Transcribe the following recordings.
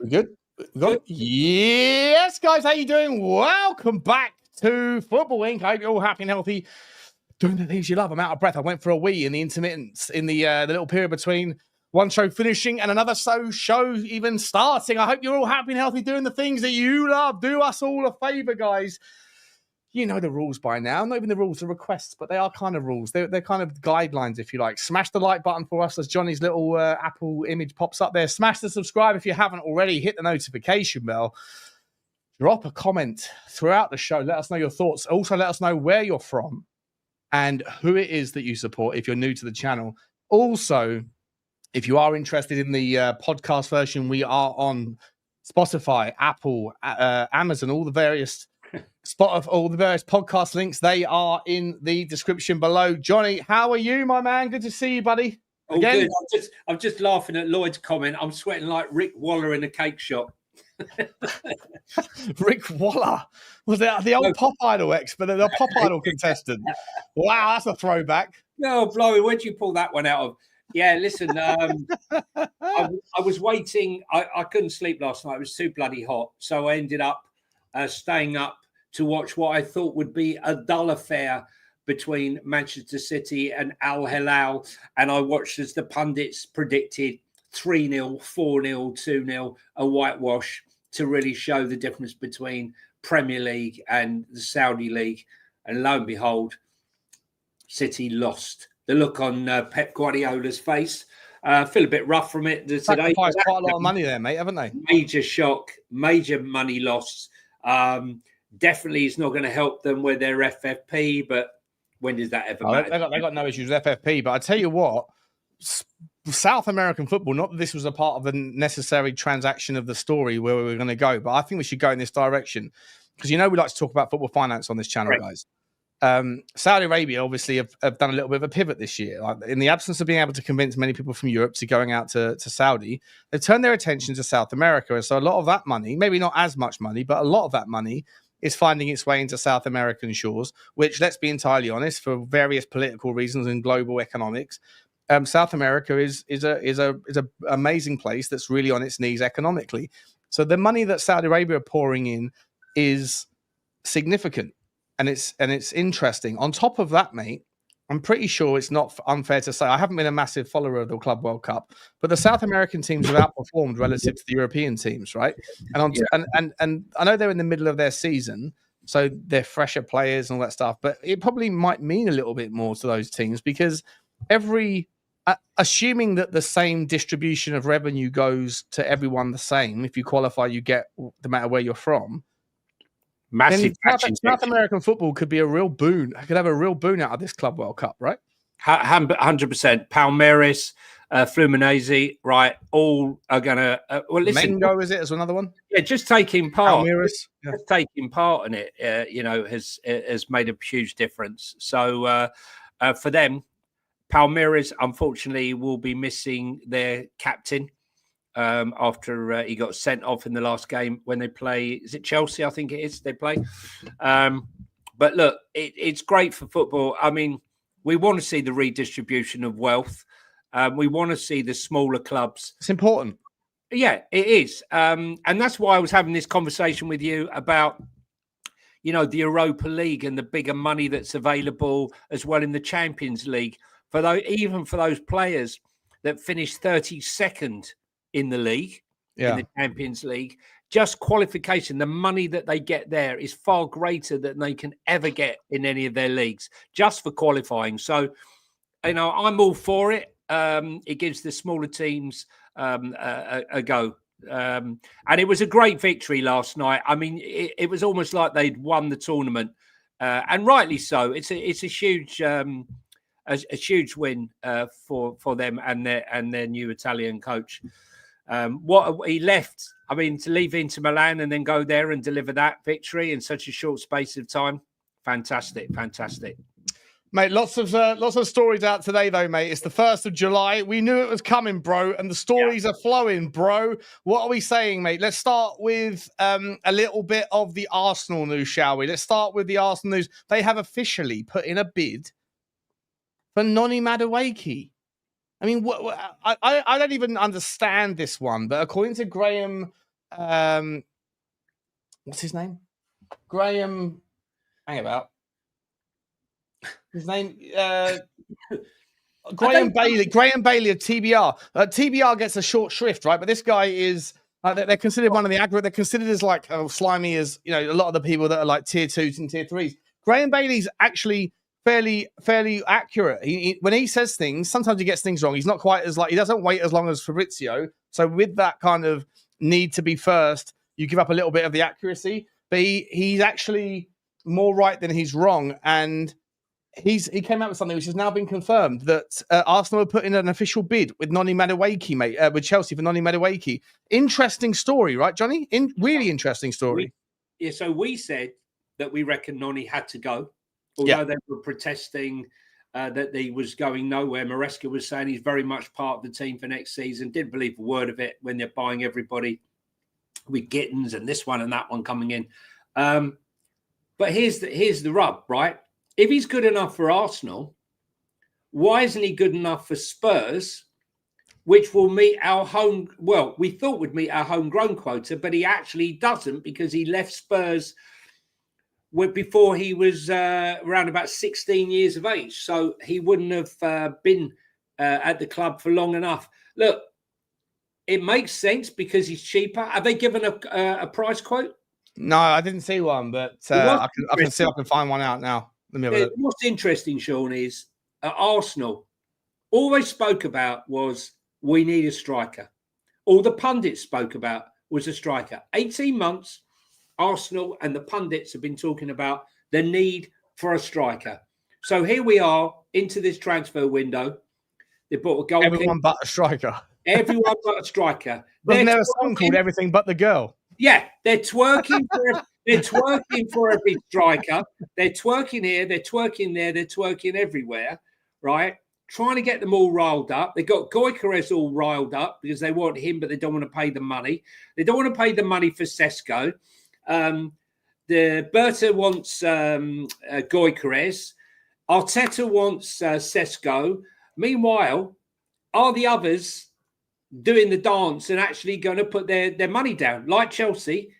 We good? Yes, guys, how you doing? Welcome back to Football Inc. I hope you're all happy and healthy, doing the things you love. I'm out of breath. I went for a wee in the intermittents, in the little period between one show finishing and another show even starting. I hope you're all happy and healthy, doing the things that you love. Do us all a favor, guys. You know the rules by now. Not even the rules, the requests, but they are kind of rules. They're kind of guidelines, if you like. Smash the like button for us as Johnny's little Apple image pops up there. Smash the subscribe if you haven't already. Hit the notification bell. Drop a comment throughout the show. Let us know your thoughts. Also, let us know where you're from and who it is that you support if you're new to the channel. Also, if you are interested in the podcast version, we are on Spotify, Apple, Amazon, all the various podcast links. They are in the description below. Johnny, how are you, my man? Good to see you, buddy. Again? Good. I'm just laughing at Lloyd's comment. I'm sweating like Rick Waller in a cake shop. Rick Waller was the old Pop Idol the Pop Idol contestant. Wow, that's a throwback. No, Blowy, where'd you pull that one out of? Yeah, listen, I was waiting. I couldn't sleep last night. It was too bloody hot. So I ended up staying up to watch what I thought would be a dull affair between Manchester City and Al Hilal. And I watched as the pundits predicted 3-0, 4-0, 2-0, a whitewash to really show the difference between Premier League and the Saudi League. And lo and behold, City lost. The look on Pep Guardiola's face, feel a bit rough from it today. Sacrificed quite a lot of money there, mate, haven't they? Major shock, major money loss. Definitely is not going to help them with their FFP, but when does that ever matter? They got no issues with FFP, but I tell you what, South American football, not that this was a part of the necessary transaction of the story where we were going to go, but I think we should go in this direction because, we like to talk about football finance on this channel, guys. Saudi Arabia obviously have done a little bit of a pivot this year. In the absence of being able to convince many people from Europe to going out to Saudi, they've turned their attention to South America. And so a lot of that money, maybe not as much money, but a lot of that money is finding its way into South American shores, which, let's be entirely honest, for various political reasons and global economics, South America is a amazing place that's really on its knees economically. So the money that Saudi Arabia are pouring in is significant. And it's interesting. On top of that, mate, I'm pretty sure it's not unfair to say I haven't been a massive follower of the Club World Cup, but the South American teams have outperformed relative to the European teams, right? And I know they're in the middle of their season, so they're fresher players and all that stuff. But it probably might mean a little bit more to those teams because assuming that the same distribution of revenue goes to everyone the same, if you qualify, you get no matter where you're from. Massive. South American football could be a real boon. I could have a real boon out of this Club World Cup, right? 100%. Palmeiras, Fluminense, right? All are going to. Well, listen. Mengo, is it as another one? Yeah, just taking part. Palmeiras, just taking part in it, has made a huge difference. So for them, Palmeiras, unfortunately, will be missing their captain. After he got sent off in the last game when they play, is it Chelsea? I think it is. They play. But look, it's great for football. I mean, we want to see the redistribution of wealth. We want to see the smaller clubs. It's important. Yeah, it is. And that's why I was having this conversation with you about, the Europa League and the bigger money that's available as well in the Champions League. Even for those players that finished 32nd in the league, in the Champions League, just qualification, the money that they get there is far greater than they can ever get in any of their leagues, just for qualifying. So, I'm all for it. It gives the smaller teams a go. And it was a great victory last night. I mean, it was almost like they'd won the tournament, and rightly so. It's a huge win for them and their new Italian coach. What he left, I mean, to leave Inter Milan and then go there and deliver that victory in such a short space of time, fantastic. Mate, lots of stories out today, though, mate. It's the 1st of July. We knew it was coming, bro, and the stories are flowing, bro. What are we saying, mate? Let's start with a little bit of the Arsenal news, shall we? Let's start with the Arsenal news. They have officially put in a bid for Jonny Madueke. I mean, I don't even understand this one, but according to Graham what's his name? Graham. Hang about. His name. Graham Bailey. Graham Bailey of TBR. TBR gets a short shrift, right? But this guy is. They're considered one of the aggregate. They're considered as like slimy as a lot of the people that are like tier 2s and tier 3s. Graham Bailey's actually fairly accurate. When he says things, sometimes he gets things wrong. He's not quite as he doesn't wait as long as Fabrizio. So with that kind of need to be first, you give up a little bit of the accuracy. But he's actually more right than he's wrong. And he came out with something which has now been confirmed that Arsenal are putting an official bid with Noni Madueke, mate, with Chelsea for Noni Madueke. Interesting story, right, Johnny? Really interesting story. So we said that we reckon Noni had to go, although they were protesting that he was going nowhere. Maresca was saying he's very much part of the team for next season. Didn't believe a word of it when they're buying everybody with Gittins and this one and that one coming in. But here's the rub, right? If he's good enough for Arsenal, why isn't he good enough for Spurs, which will meet our we thought would meet our homegrown quota, but he actually doesn't because he left Spurs before he was around about 16 years of age. So he wouldn't have been at the club for long enough. Look, it makes sense because he's cheaper. Have they given a price quote? No, I didn't see one, but I can see I can find one out now. Let me have a look. What's interesting, Sean, is at Arsenal, all they spoke about was we need a striker. All the pundits spoke about was a striker. 18 months, Arsenal and the pundits have been talking about the need for a striker. So here we are into this transfer window. They bought a goalkeeper. Everyone but a striker. Everyone but a striker. Wasn't there a song called Everything But the Girl? Yeah, they're twerking for every striker. They're twerking here, they're twerking there, they're twerking everywhere, right? Trying to get them all riled up. They got Gyökeres all riled up because they want him, but they don't want to pay the money. They don't want to pay the money for Sesko. The Berta wants Gyökeres. Arteta wants Sesko. Meanwhile, are the others doing the dance and actually going to put their money down? Like Chelsea,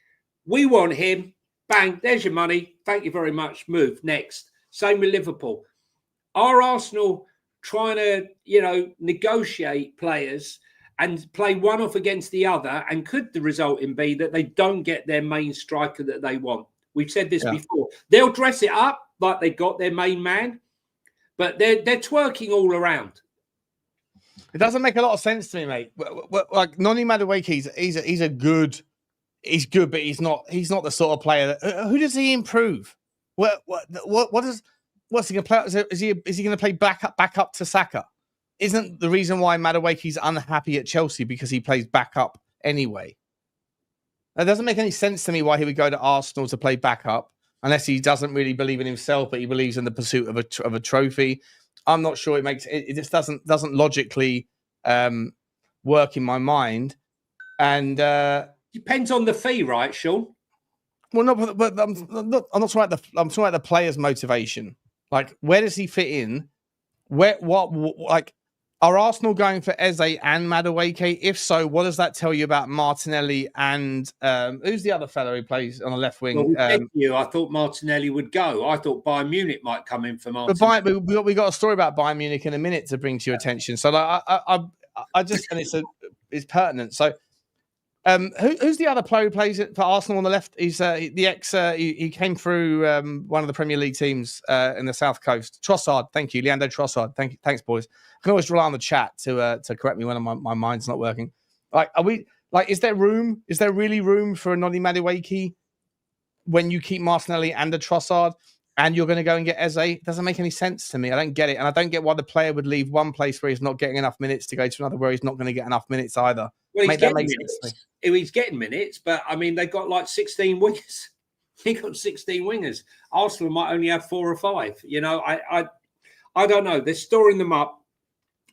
we want him. Bang, there's your money. Thank you very much. Move. Next. Same with Liverpool. Are Arsenal trying to, negotiate players and play one off against the other? And could the result be that they don't get their main striker that they want? We've said this before. They'll dress it up like they got their main man, but they're twerking all around. It doesn't make a lot of sense to me, mate. Like Noni Madueke, he's good, but he's not the sort of player that. Who does he improve? What's he going to play? Is he going to play back up to Saka? Isn't the reason why Madueke's unhappy at Chelsea because he plays back up anyway? It doesn't make any sense to me why he would go to Arsenal to play back up unless he doesn't really believe in himself, but he believes in the pursuit of a trophy. I'm not sure it makes it just doesn't logically work in my mind. And depends on the fee, right, Sean? Well, no, but I'm not talking about I'm talking about the player's motivation. Like, where does he fit in? Are Arsenal going for Eze and Madueke? If so, what does that tell you about Martinelli and who's the other fellow who plays on the left wing? Well, I thought Martinelli would go. I thought Bayern Munich might come in for Martinelli. But we got a story about Bayern Munich in a minute to bring to your attention. So I just and it's pertinent. So who's the other player who plays it for Arsenal on the left? He's the ex. He came through one of the Premier League teams in the South Coast. Trossard, thank you, Leandro Trossard. Thanks, boys. I can always rely on the chat to correct me when my mind's not working. Is there room? Is there really room for a Noni Madueke when you keep Martinelli and a Trossard, and you're going to go and get Eze? It doesn't make any sense to me. I don't get it, and I don't get why the player would leave one place where he's not getting enough minutes to go to another where he's not going to get enough minutes either. Well, he's getting minutes, but I mean, they've got like 16 wingers. He got 16 wingers. Arsenal might only have 4 or 5. I don't know. They're storing them up.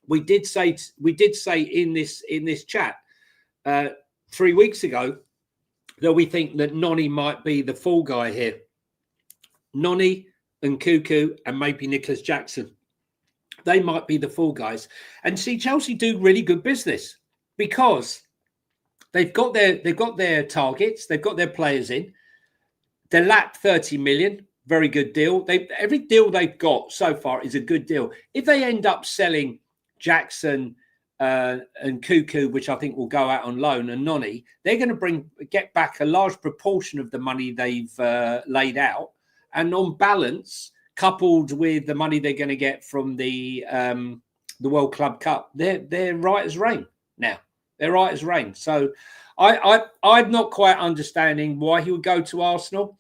We did say in this chat 3 weeks ago that we think that Noni might be the fall guy here. Noni and Cuckoo and maybe Nicholas Jackson. They might be the fall guys. And see, Chelsea do really good business. Because they've got their targets, they've got their players in. They lap 30 million, very good deal. Every deal they've got so far is a good deal. If they end up selling Jackson and Cuckoo, which I think will go out on loan, and Noni, they're going to get back a large proportion of the money they've laid out, and on balance, coupled with the money they're going to get from the World Club Cup, they're right as rain now. They're right as rain. So I'm not quite understanding why he would go to Arsenal.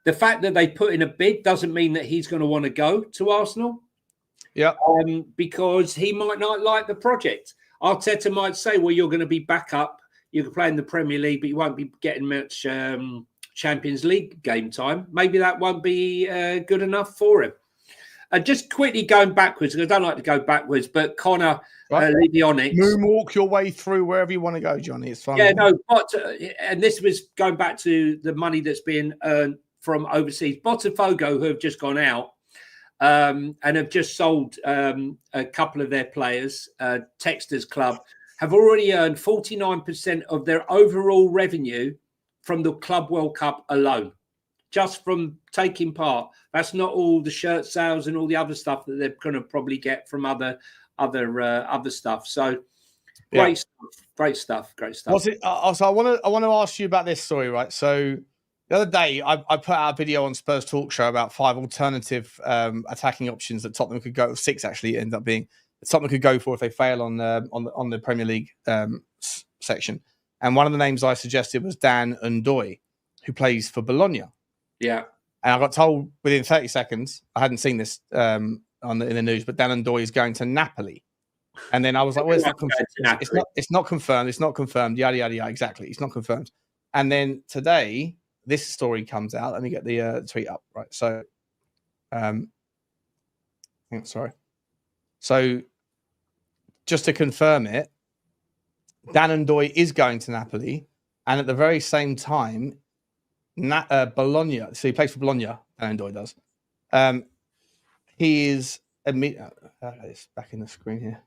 The fact that they put in a bid doesn't mean that he's going to want to go to Arsenal. Yeah. Because he might not like the project. Arteta might say, well, you're going to be back up. You can play in the Premier League, but you won't be getting much Champions League game time. Maybe that won't be good enough for him. Just quickly going backwards, because I don't like to go backwards, but Connor Levionics. Moonwalk your way through wherever you want to go, Johnny. It's fine. Yeah, no, but, and this was going back to the money that's being earned from overseas. Botafogo, who have just gone out and have just sold a couple of their players, Texters Club, have already earned 49% of their overall revenue from the Club World Cup alone. Just from taking part. That's not all the shirt sales and all the other stuff that they're going to probably get from other stuff. So great stuff. Was it? Also, I want to ask you about this story, right? So the other day, I put out a video on Spurs Talk Show about 5 alternative attacking options that Tottenham could go. 6 actually end up being that Tottenham could go for if they fail on the Premier League section. And one of the names I suggested was Dan Ndoye, who plays for Bologna. Yeah. And I got told within 30 seconds, I hadn't seen this in the news, but Dan Ndoye is going to Napoli. And then I was like, well, it's not confirmed. It's not confirmed. Yada, yada, yada. Exactly. It's not confirmed. And then today, this story comes out. Let me get the tweet up. Right. So, sorry. So, just to confirm it, Dan Ndoye is going to Napoli. And at the very same time, Bologna. So he plays for Bologna. Dan Ndoye does. He is it's back in the screen here.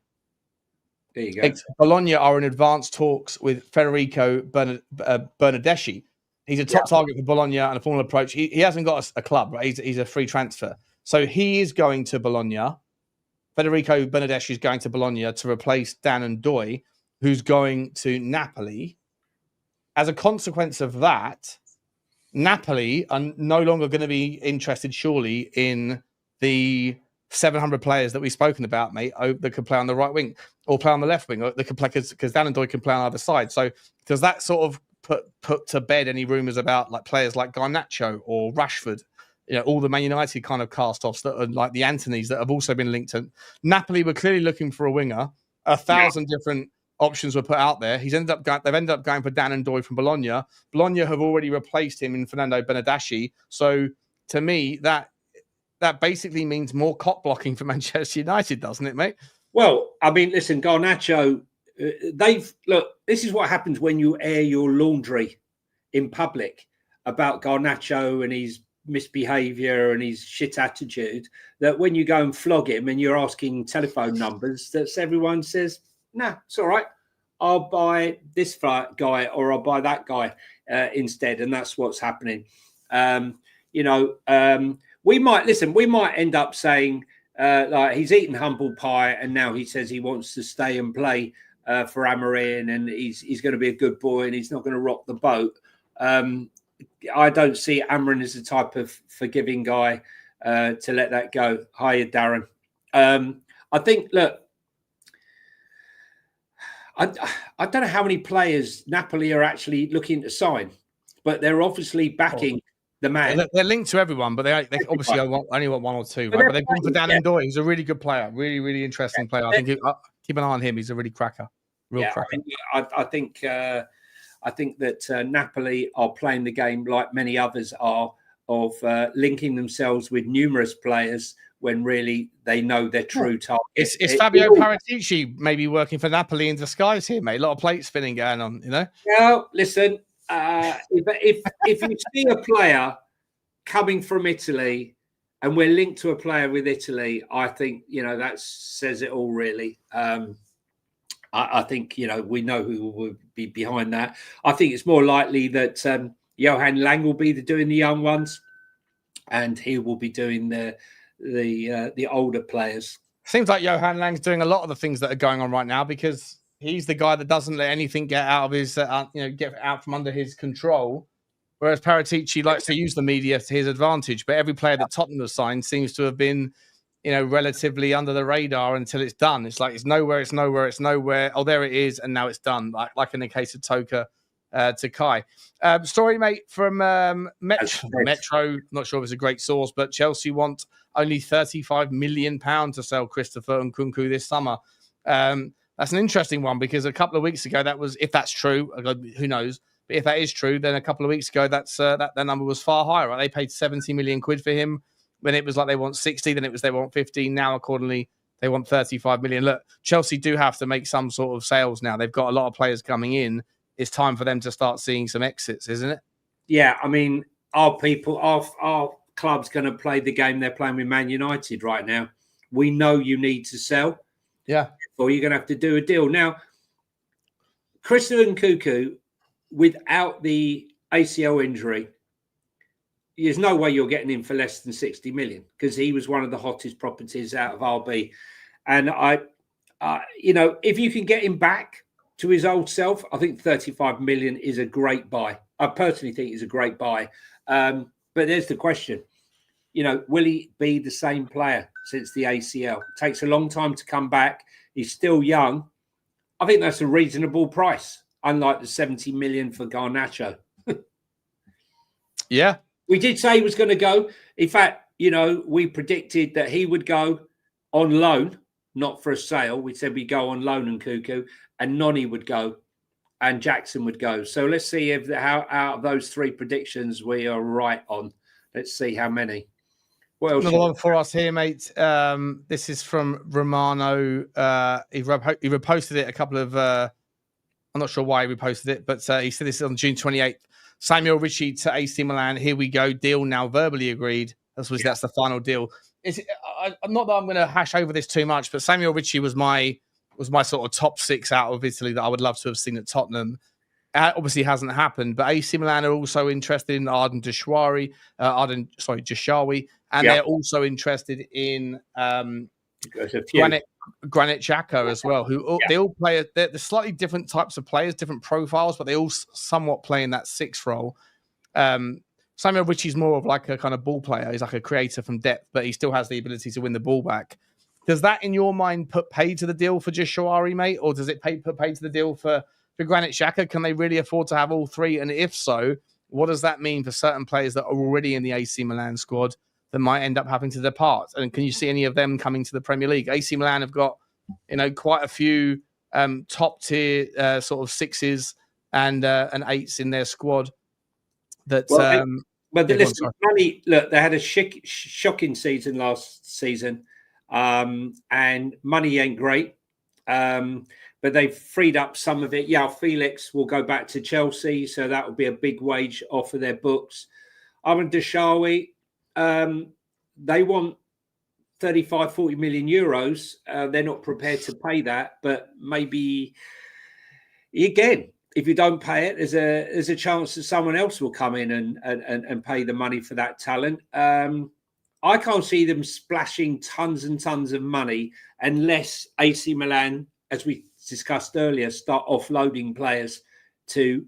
There you go. Bologna are in advanced talks with Federico Bernardeschi. He's a top target for Bologna and a formal approach. He hasn't got a club, right? He's a free transfer. So he is going to Bologna. Federico Bernardeschi is going to Bologna to replace Dan Ndoye, who's going to Napoli. As a consequence of that, Napoli are no longer going to be interested, surely, in the 700 players that we've spoken about, mate, that could play on the right wing or play on the left wing, or that could play because Dan Ndoye can play on either side. So does that sort of put to bed any rumours about like players like Garnacho or Rashford? You know, all the Man United kind of cast-offs that are like the Antonys that have also been linked to. Napoli were clearly looking for a winger. 1,000 different options were put out there. They've ended up going for Dan Ndoye from Bologna. Bologna have already replaced him in Fernando Bernardeschi. So to me, that basically means more cop blocking for Manchester United, doesn't it, mate? Well, I mean, listen, Garnacho, this is what happens when you air your laundry in public about Garnacho and his misbehaviour and his shit attitude, that when you go and flog him and you're asking telephone numbers, that everyone says, nah, it's all right. I'll buy this guy or I'll buy that guy instead. And that's what's happening. We might end up saying like he's eaten humble pie and now he says he wants to stay and play for Amorim and he's going to be a good boy and he's not going to rock the boat. I don't see Amorim as the type of forgiving guy to let that go. Hiya, Darren. I think, look, I don't know how many players Napoli are actually looking to sign, but they're obviously backing the man. They're linked to everyone, but they obviously only want 1 or 2, right? But they've gone for Dan Ndoye. He's a really good player, really, really interesting player. I think keep an eye on him. He's a really cracker, cracker. I think that Napoli are playing the game like many others are of linking themselves with numerous players when really they know their true target. Is Fabio Paratici maybe working for Napoli in disguise here, mate? A lot of plate spinning going on, you know? Well, listen, if you see a player coming from Italy and we're linked to a player with Italy, I think, that says it all, really. I think, we know who will be behind that. I think it's more likely that Johan Lang will be doing the young ones, and he will be doing the older players. Seems like Johan Lang's doing a lot of the things that are going on right now, because he's the guy that doesn't let anything get out of his, get out from under his control. Whereas Paratici likes to use the media to his advantage. But every player that Tottenham has signed seems to have been, relatively under the radar until it's done. It's like it's nowhere. Oh, there it is, and now it's done. Like in the case of Toka to Kai. Story, mate, from Metro. Not sure if it's a great source, but Chelsea want only £35 million to sell Christopher Nkunku this summer. That's an interesting one, because a couple of weeks ago, that was, if that's true, who knows? But if that is true, then a couple of weeks ago, that number was far higher. Right? They paid 70 million quid for him when it was like they want 60, then it was they want 15. Now, accordingly, they want 35 million. Look, Chelsea do have to make some sort of sales now. They've got a lot of players coming in. It's time for them to start seeing some exits, isn't it? Yeah, I mean, our club's going to play the game they're playing with Man United right now. We know you need to sell. Yeah. Or you're going to have to do a deal. Now, Christopher Nkunku, without the ACL injury, there's no way you're getting him for less than 60 million, because he was one of the hottest properties out of RB. And if you can get him back to his old self, I think 35 million is a great buy. I personally think it's a great buy. But there's the question, will he be the same player since the ACL? It takes a long time to come back. He's still young. I think that's a reasonable price, unlike the 70 million for Garnacho. Yeah. We did say he was going to go. In fact, we predicted that he would go on loan, not for a sale. We said we'd go on loan and Nkunku, and Noni would go and Jackson would go. So let's see how out of those three predictions we are right on. Let's see how many. What else? Another one for us here, mate. This is from Romano. He reposted it a couple of... I'm not sure why he reposted it, but he said this on June 28th. Samuel Ritchie to AC Milan. Here we go. Deal now verbally agreed. That's the final deal. I'm not that I'm going to hash over this too much, but Samuel Ritchie was my sort of top six out of Italy that I would love to have seen at Tottenham. Obviously hasn't happened, but AC Milan are also interested in Arden Jashari, and they're also interested in Granit Xhaka as well, they all play. They're slightly different types of players, different profiles, but they all somewhat play in that sixth role. Samuel Ritchie's more of like a kind of ball player. He's like a creator from depth, but he still has the ability to win the ball back. Does that, in your mind, put paid to the deal for Jashari, mate, or does it put paid to the deal for Granit Xhaka? Can they really afford to have all three? And if so, what does that mean for certain players that are already in the AC Milan squad that might end up having to depart? And can you see any of them coming to the Premier League? AC Milan have got, quite a few top tier sort of sixes and eights in their squad. But listen, money. Look, they had a shocking season last season, and money ain't great. But they've freed up some of it. Yeah, Felix will go back to Chelsea, so that will be a big wage off of their books. Arden Deshawi, they want 35, 40 million euros. They're not prepared to pay that, but maybe, again, if you don't pay it, there's a chance that someone else will come in and pay the money for that talent. I can't see them splashing tons and tons of money unless AC Milan, as we discussed earlier, start offloading players to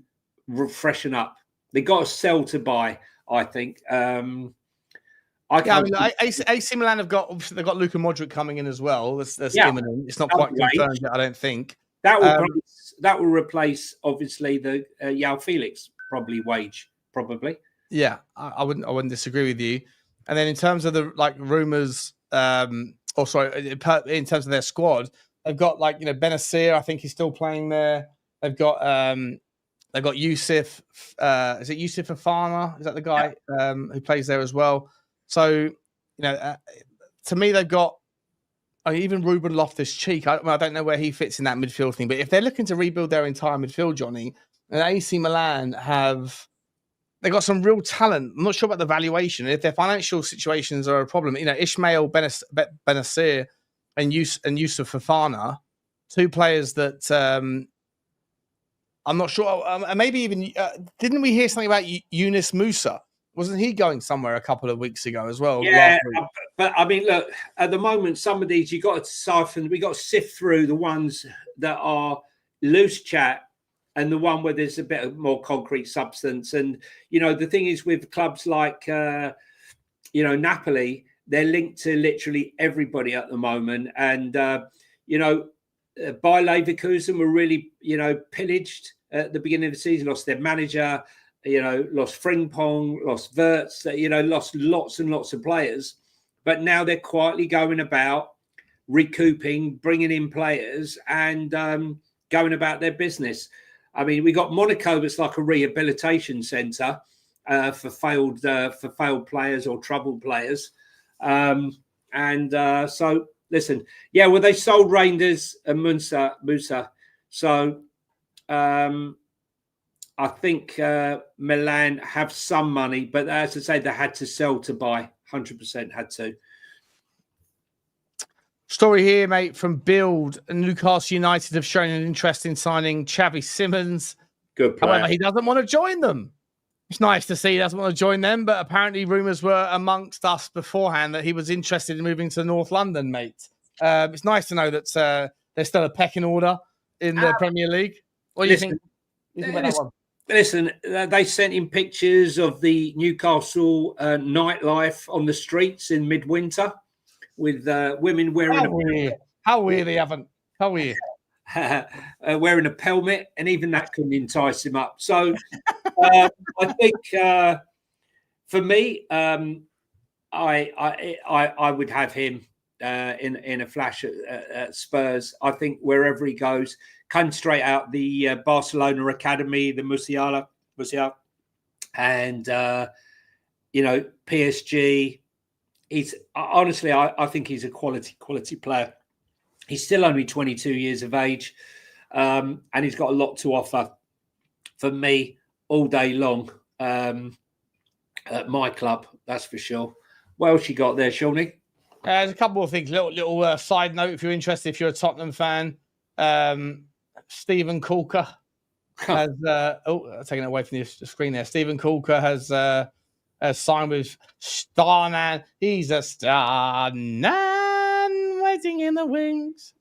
freshen up. They got to sell to buy, I think. AC Milan they've got Luka Modric coming in as well. That's imminent. It's not quite confirmed yet, I don't think. That will replace obviously the João Felix wage. Yeah, I wouldn't disagree with you. And then in terms of the rumors, in terms of their squad, they've got Benacer. I think he's still playing there. They've got Yusuf. Is it Yusuf Fofana? Is that the guy who plays there as well? So, to me, they've got even Ruben Loftus-Cheek. I don't know where he fits in that midfield thing, but if they're looking to rebuild their entire midfield, Johnny, and AC Milan they've got some real talent. I'm not sure about the valuation. If their financial situations are a problem, Ismail Benacer and Yusuf Fofana, two players that I'm not sure. Maybe even didn't we hear something about Yunus Musa? Wasn't he going somewhere a couple of weeks ago as well? Yeah, last week? but I mean, look, at the moment, some of these you got to siphon. We got to sift through the ones that are loose chat and the one where there's a bit of more concrete substance. And the thing is with clubs like Napoli, they're linked to literally everybody at the moment. And Bayer Leverkusen were really pillaged at the beginning of the season, lost their manager. Lost Frimpong, lost Wirtz, lost lots and lots of players. But now they're quietly going about recouping, bringing in players and going about their business. I mean, we got Monaco that's like a rehabilitation centre for failed players or troubled players. So, listen, they sold Reinders and Musa. So, I think Milan have some money, but as I say, they had to sell to buy. 100% had to. Story here, mate, from Build. Newcastle United have shown an interest in signing Xavi Simons. Good player. However, he doesn't want to join them. It's nice to see he doesn't want to join them, but apparently rumours were amongst us beforehand that he was interested in moving to North London, mate. It's nice to know that there's still a pecking order in the Premier League. What do you think? About that one? Listen, they sent him pictures of the Newcastle nightlife on the streets in midwinter with women wearing How weird they haven't. How weird. Wearing a pelmet, and even that couldn't entice him up. So I think for me, I would have him in a flash at Spurs. I think wherever he goes, come straight out the Barcelona academy, the Musiala, and PSG. He's honestly, I think he's a quality player. He's still only 22 years of age, and he's got a lot to offer for me all day long at my club. That's for sure. What else you got there, Shawnee? There's a couple of things. Little side note, if you're interested, if you're a Tottenham fan, Stephen Coulker has taking it away from the screen there. Stephen Coulker has signed with Starman. He's a Starman waiting in the wings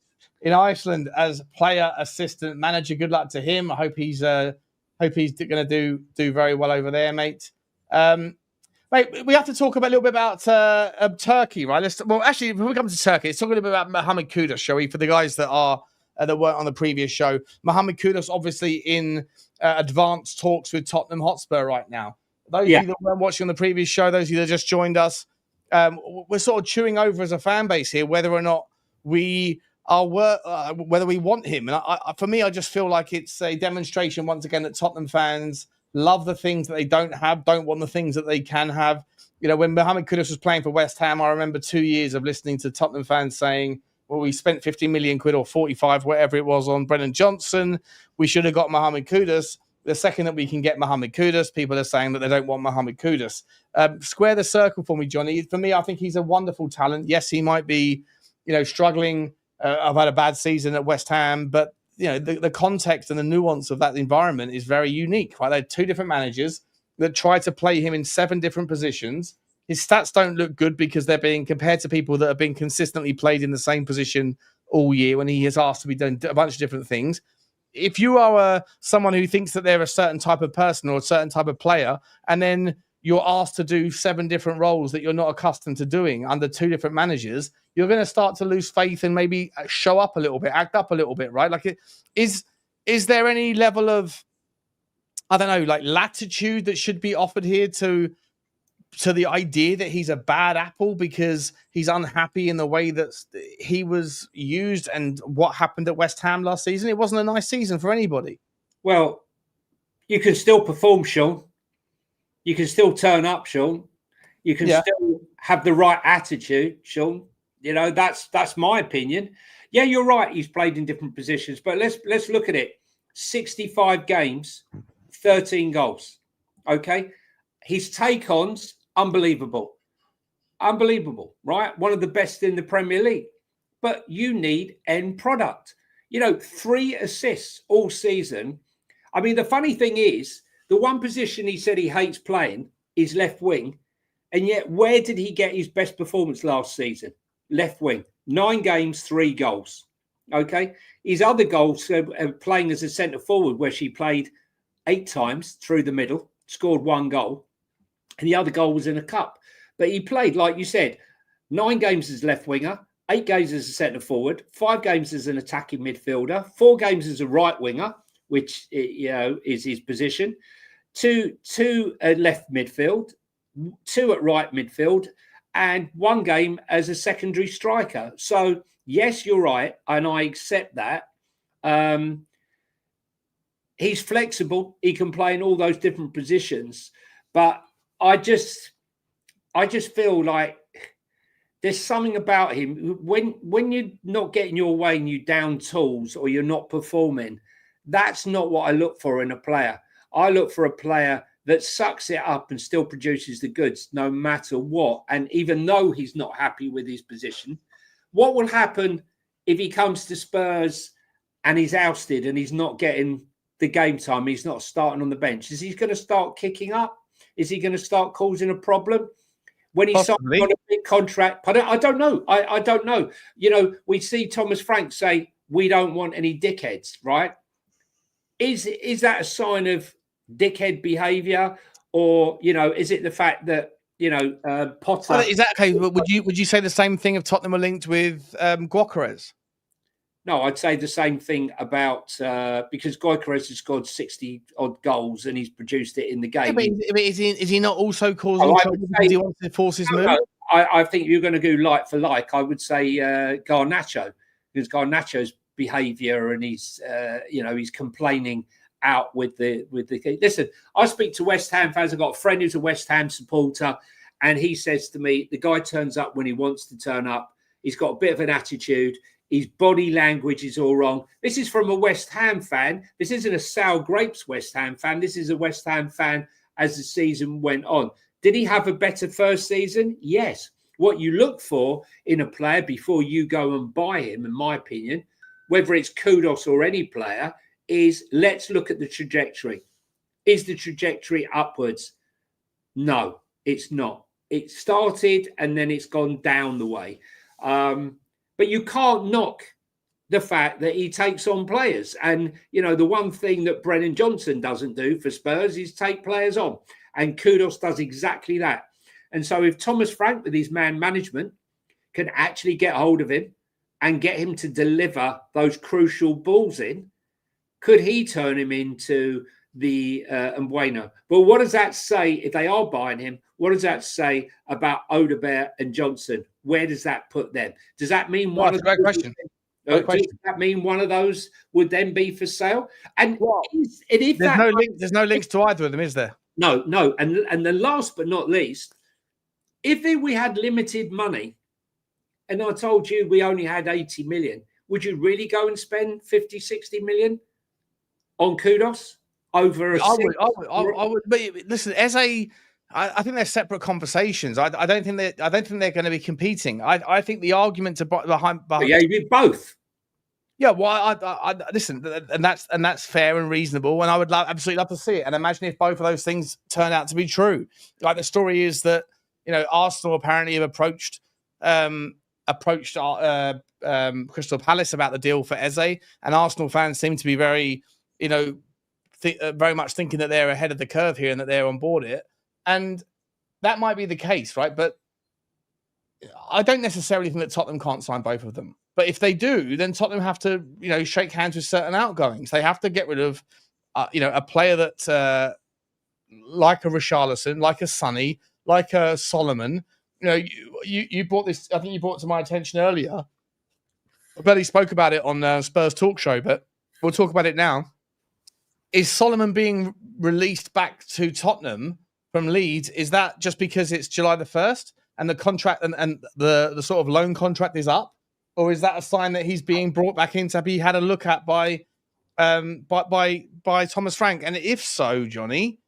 in Iceland as player assistant manager. Good luck to him. I hope he's going to do very well over there, mate. Mate, we have to talk a little bit about Turkey, right? Actually, before we come to Turkey, let's talk a little bit about Mohamed Kudus, shall we? For the guys that weren't on the previous show, Mohamed Kudus obviously in advanced talks with Tottenham Hotspur right now. Those of you that weren't watching on the previous show, those of you that just joined us, we're sort of chewing over as a fan base here whether or not we are whether we want him. And for me, I just feel like it's a demonstration once again that Tottenham fans love the things that they don't have, don't want the things that they can have. When Mohamed Kudus was playing for West Ham, I remember 2 years of listening to Tottenham fans saying, well, we spent 50 million quid or 45, whatever it was, on Brennan Johnson. We should have got Mohamed Kudus. The second that we can get Mohamed Kudus, people are saying that they don't want Mohamed Kudus. Square the circle for me, Johnny. For me, I think he's a wonderful talent. Yes, he might be, struggling. I've had a bad season at West Ham, but the context and the nuance of that environment is very unique, right? They had two different managers that tried to play him in 7 different positions. His stats don't look good because they're being compared to people that have been consistently played in the same position all year when he is asked to be doing a bunch of different things. If you are someone who thinks that they're a certain type of person or a certain type of player, and then you're asked to do 7 different roles that you're not accustomed to doing under 2 different managers, you're going to start to lose faith and maybe show up a little bit, act up a little bit, right? Like, is there any level of, I don't know, like latitude that should be offered here to the idea that he's a bad apple because he's unhappy in the way that he was used and what happened at West Ham last season? It wasn't a nice season for anybody. Well, you can still perform, Sean. You can still turn up, Sean. You can still have the right attitude, Sean. That's my opinion. Yeah, you're right. He's played in different positions, but let's look at it. 65 games, 13 goals. Okay. His take-ons, unbelievable, right? One of the best in the Premier League. But you need end product. 3 assists all season. I mean, the funny thing is, the one position he said he hates playing is left wing. And yet, where did he get his best performance last season? Left wing. 9 games, 3 goals. Okay. His other goals playing as a centre forward, where she played 8 times through the middle, scored 1 goal. And the other goal was in a cup. But he played, like you said, 9 games as left winger, 8 games as a centre forward, 5 games as an attacking midfielder, 4 games as a right winger, which is his position, 2 at left midfield, 2 at right midfield, and 1 game as a secondary striker. So yes, you're right, and I accept that. He's flexible; he can play in all those different positions. But I just feel like there's something about him when you're not getting your way and you down tools or you're not performing. That's not what I look for in a player. I look for a player that sucks it up and still produces the goods no matter what. And even though he's not happy with his position, what will happen if he comes to Spurs and he's ousted and he's not getting the game time, he's not starting on the bench? Is he going to start kicking up? Is he going to start causing a problem? When he signed on a big contract, but I don't know. I don't know. We see Thomas Frank say, we don't want any dickheads, right? Is that a sign of dickhead behaviour, or is it the fact that Potter? Well, is that okay? Would you say the same thing if Tottenham were linked with Gyökeres? No, I'd say the same thing about because Gyökeres has scored 60 odd goals and he's produced it in the game. Yeah, but is he not also causing trouble because he wants to force his move? No, I think you're going to go like for like. I would say Garnacho, because Garnacho's behaviour and he's complaining out with the. Listen, I speak to West Ham fans. I've got a friend who's a West Ham supporter, and he says to me, the guy turns up when he wants to turn up. He's got a bit of an attitude. His body language is all wrong. This is from a West Ham fan. This isn't a sour grapes West Ham fan. This is a West Ham fan as the season went on. Did he have a better first season? Yes. What you look for in a player before you go and buy him, in my opinion, whether it's Kudus or any player, is let's look at the trajectory. Is the trajectory upwards? No, it's not. It started and then it's gone down the way. But you can't knock the fact that he takes on players. And, the one thing that Brennan Johnson doesn't do for Spurs is take players on. And Kudus does exactly that. And so if Thomas Frank, with his man management, can actually get hold of him and get him to deliver those crucial balls in, could he turn him into the Mbueno? But what does that say if they are buying him? What does that say about Odegaard and Johnson? Where does that put them? Does that mean one of those? Question. Does that mean one of those would then be for sale? And if there's no links to either of them, is there? No. And the last but not least, if we had limited money, and I told you we only had 80 million, would you really go and spend 50, 60 million on Kudus over a? I would. But listen, I think they're separate conversations. I don't think they're going to be competing. I think the argument behind yeah, you did both. Yeah, well, I listen, and that's fair and reasonable, and I would absolutely love to see it. And imagine if both of those things turn out to be true. Like the story is that Arsenal apparently have approached Crystal Palace about the deal for Eze, and Arsenal fans seem to be very, very much thinking that they're ahead of the curve here and that they're on board it. And that might be the case, right? But I don't necessarily think that Tottenham can't sign both of them. But if they do, then Tottenham have to, shake hands with certain outgoings. They have to get rid of, a player that, like a Richarlison, like a Sonny, like a Solomon. You brought this. I think you brought it to my attention earlier. I barely spoke about it on Spurs Talk Show, but we'll talk about it now. Is Solomon being released back to Tottenham from Leeds? Is that just because it's July the 1st and the contract and the sort of loan contract is up? Or is that a sign that he's being brought back in to be had a look at by Thomas Frank? And if so, Johnny,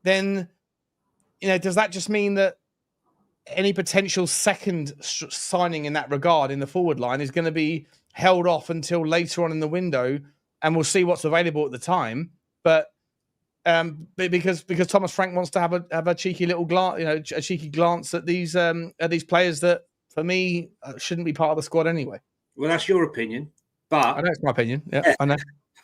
then does that just mean that any potential second signing in that regard in the forward line is going to be held off until later on in the window, and we'll see what's available at the time. But because Thomas Frank wants to have a cheeky little glance, a cheeky glance at these players that, for me, shouldn't be part of the squad anyway. Well, that's your opinion, but I know it's my opinion. Yeah, I know.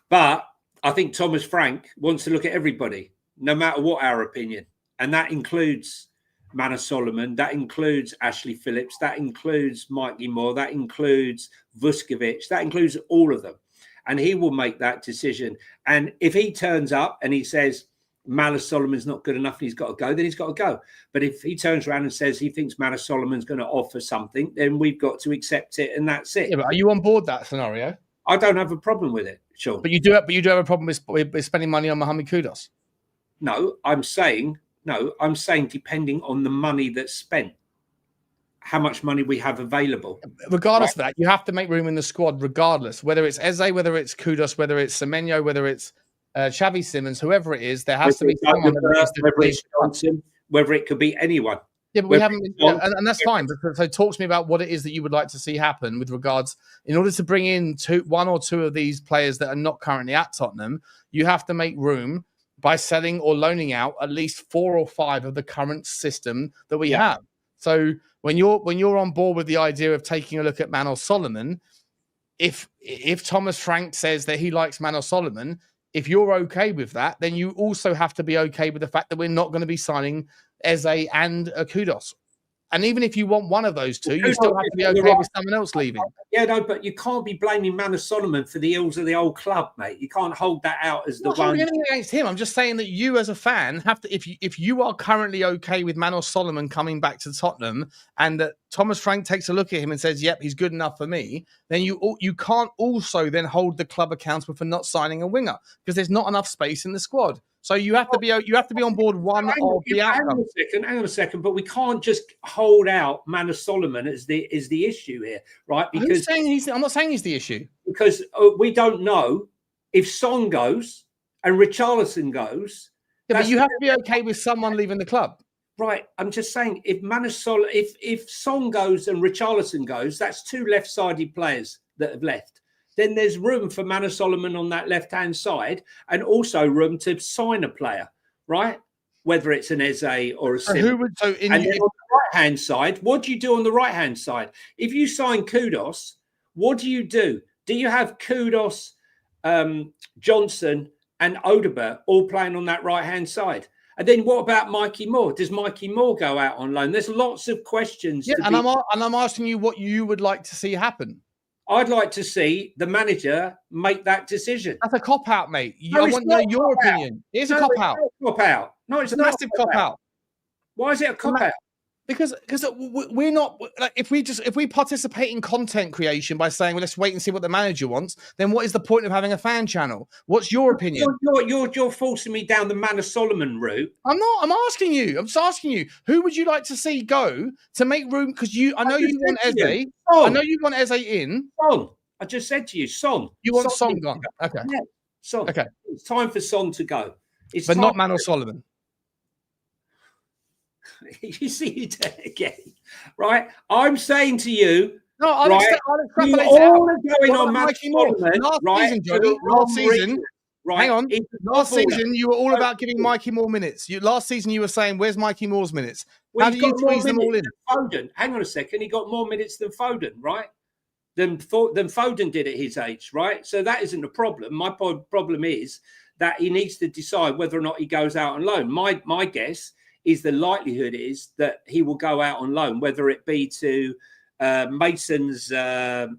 But I think Thomas Frank wants to look at everybody, no matter what our opinion, and that includes Manor Solomon, that includes Ashley Phillips, that includes Mikey Moore, that includes Vuskovic, that includes all of them. And he will make that decision. And if he turns up and he says Manor Solomon's not good enough and he's got to go, then he's got to go. But if he turns around and says he thinks Manor Solomon's going to offer something, then we've got to accept it, and that's it. Yeah, but are you on board that scenario? I don't have a problem with it, Sean. But you do have a problem with spending money on Mohamed Kudus. No, I'm saying depending on the money that's spent, how much money we have available. Regardless of that, you have to make room in the squad, regardless. Whether it's Eze, whether it's Kudus, whether it's Semenyo, whether it's Xavi Simons, whoever it is, there has to be someone. Whether it could be anyone. Yeah, but we haven't, and that's fine. So talk to me about what it is that you would like to see happen with regards, in order to bring in one or two of these players that are not currently at Tottenham, you have to make room by selling or loaning out at least 4 or 5 of the current system that we have. So when you're on board with the idea of taking a look at Manor Solomon, if Thomas Frank says that he likes Manor Solomon, if you're okay with that, then you also have to be okay with the fact that we're not going to be signing Eze and Kudus. And even if you want one of those two, you still have to be okay with someone else leaving. Yeah, no, but you can't be blaming Manor Solomon for the ills of the old club, mate. You can't hold that out as the one. I'm not anything against him. I'm just saying that you, as a fan, have to. If you are currently okay with Manor Solomon coming back to Tottenham, and that Thomas Frank takes a look at him and says, "Yep, he's good enough for me," then you can't also then hold the club accountable for not signing a winger, because there's not enough space in the squad. So you have to be on board one of the outcomes. Hang on a second, but we can't just hold out Manor Solomon as the issue here, right? Because I'm not saying he's the issue, because we don't know if Son goes and Richarlison goes. Yeah, but you have to be okay with someone leaving the club, right? I'm just saying, if Son goes and Richarlison goes, that's 2 left-sided players that have left. Then there's room for Manor Solomon on that left-hand side, and also room to sign a player, right? Whether it's an Eze or a Sim. And then on the right-hand side, what do you do on the right-hand side? If you sign Kudus, what do you do? Do you have Kudus, Johnson, and Odegaard all playing on that right-hand side? And then what about Mikey Moore? Does Mikey Moore go out on loan? There's lots of questions. Yeah, I'm asking you what you would like to see happen. I'd like to see the manager make that decision. That's a cop-out, mate. I want to know your opinion. It's a cop-out. Cop-out. No, it's a massive cop-out. Why is it a cop-out? Because we're not, like, if we participate in content creation by saying, well, let's wait and see what the manager wants, then what is the point of having a fan channel? What's your opinion? You're forcing me down the Manor Solomon route. I'm not. I'm asking you. I'm just asking you. Who would you like to see go to make room? Because I know you want Eze. I know you want Eze in. Son. I just said to you, Son. You want Son gone? Okay. Yeah, Son. Okay. It's time for Son to go. But not Manor Solomon. You see it again, right? I'm saying to you, no, I'll extrapolate you all are going on Mikey Moore. Last season, right? Hang on. Last season, you were all about giving Mikey Moore minutes. Last season, you were saying, "Where's Mikey Moore's minutes?" How do you squeeze them all in? Foden. Hang on a second. He got more minutes than Foden, right? Than Foden did at his age, right? So that isn't a problem. My problem is that he needs to decide whether or not he goes out on loan. My guess is the likelihood is that he will go out on loan, whether it be to Mason's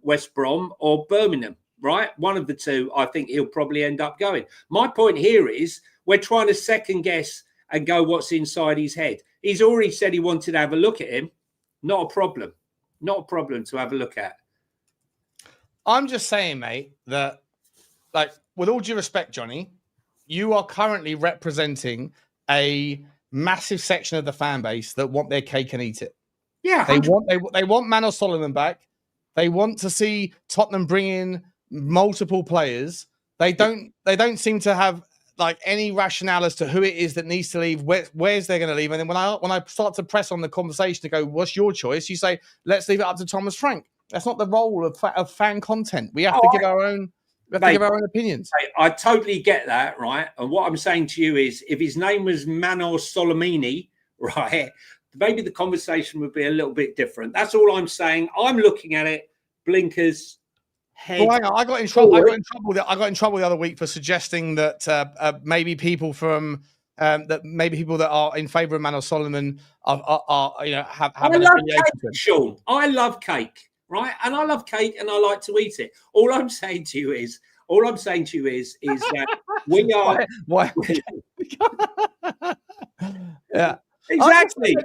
West Brom or Birmingham, right? One of the two, I think he'll probably end up going. My point here is we're trying to second guess and go what's inside his head. He's already said he wanted to have a look at him. Not a problem. Not a problem to have a look at. I'm just saying, mate, that, like, with all due respect, Johnny, you are currently representing a massive section of the fan base that want their cake and eat it. Yeah, they want Manor Solomon back. They want to see Tottenham bring in multiple players. They don't seem to have like any rationale as to who it is that needs to leave, where's they're going to leave. And then when I start to press on the conversation to go, what's your choice? You say, let's leave it up to Thomas Frank. That's not the role of fan content. We have to give our own. We have to give our own opinions. I totally get that, right? And what I'm saying to you is, if his name was Manos Solomini, right, maybe the conversation would be a little bit different. That's all I'm saying. I'm looking at it. Blinkers. Head. Well, I got in trouble. I got in trouble the other week for suggesting that maybe people from people that are in favour of Manos Solomon have an affiliation. Sean, I love cake, right? And I love cake, and I like to eat it. All I'm saying to you is that we are. Why? Yeah. Exactly.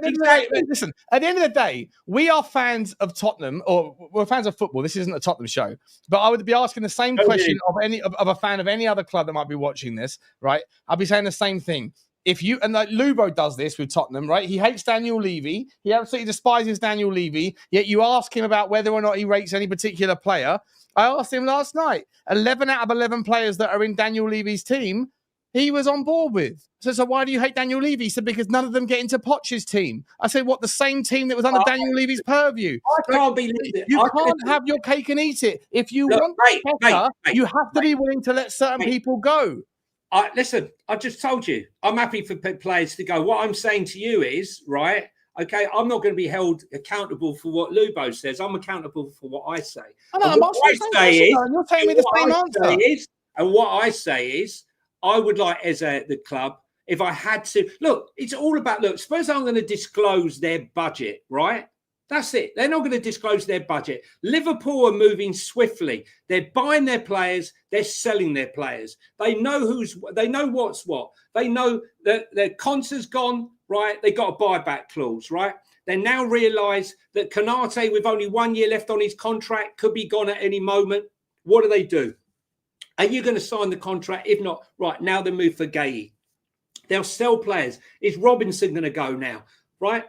Listen, at the end of the day, we are fans of Tottenham, or we're fans of football. This isn't a Tottenham show, but I would be asking the same question of a fan of any other club that might be watching this, right? I'll be saying the same thing. If you and like Lubo does this with Tottenham, right? He hates Daniel Levy. He absolutely despises Daniel Levy. Yet you ask him about whether or not he rates any particular player. I asked him last night. 11 out of 11 players that are in Daniel Levy's team, he was on board with. So why do you hate Daniel Levy? He said, because none of them get into Poch's team. I said, what, the same team that was under Daniel Levy's purview? I can't believe it. You can't have your cake and eat it. If you want better, you have to be willing to let certain people go. Listen, I just told you, I'm happy for players to go. What I'm saying to you is, right, okay, I'm not going to be held accountable for what Lubo says. I'm accountable for what I say. You're telling me the same answer. And what I say is, I would like, as the club, if I had to, look, it's all about, Spurs aren't going to disclose their budget, right? That's it. They're not going to disclose their budget. Liverpool are moving swiftly. They're buying their players. They're selling their players. They know what's what. They know that their Conte's gone, right? They got a buyback clause, right? They now realise that Konate, with only 1 year left on his contract, could be gone at any moment. What do? Are you going to sign the contract? If not, right, now they move for Gay. They'll sell players. Is Robinson going to go now? Right?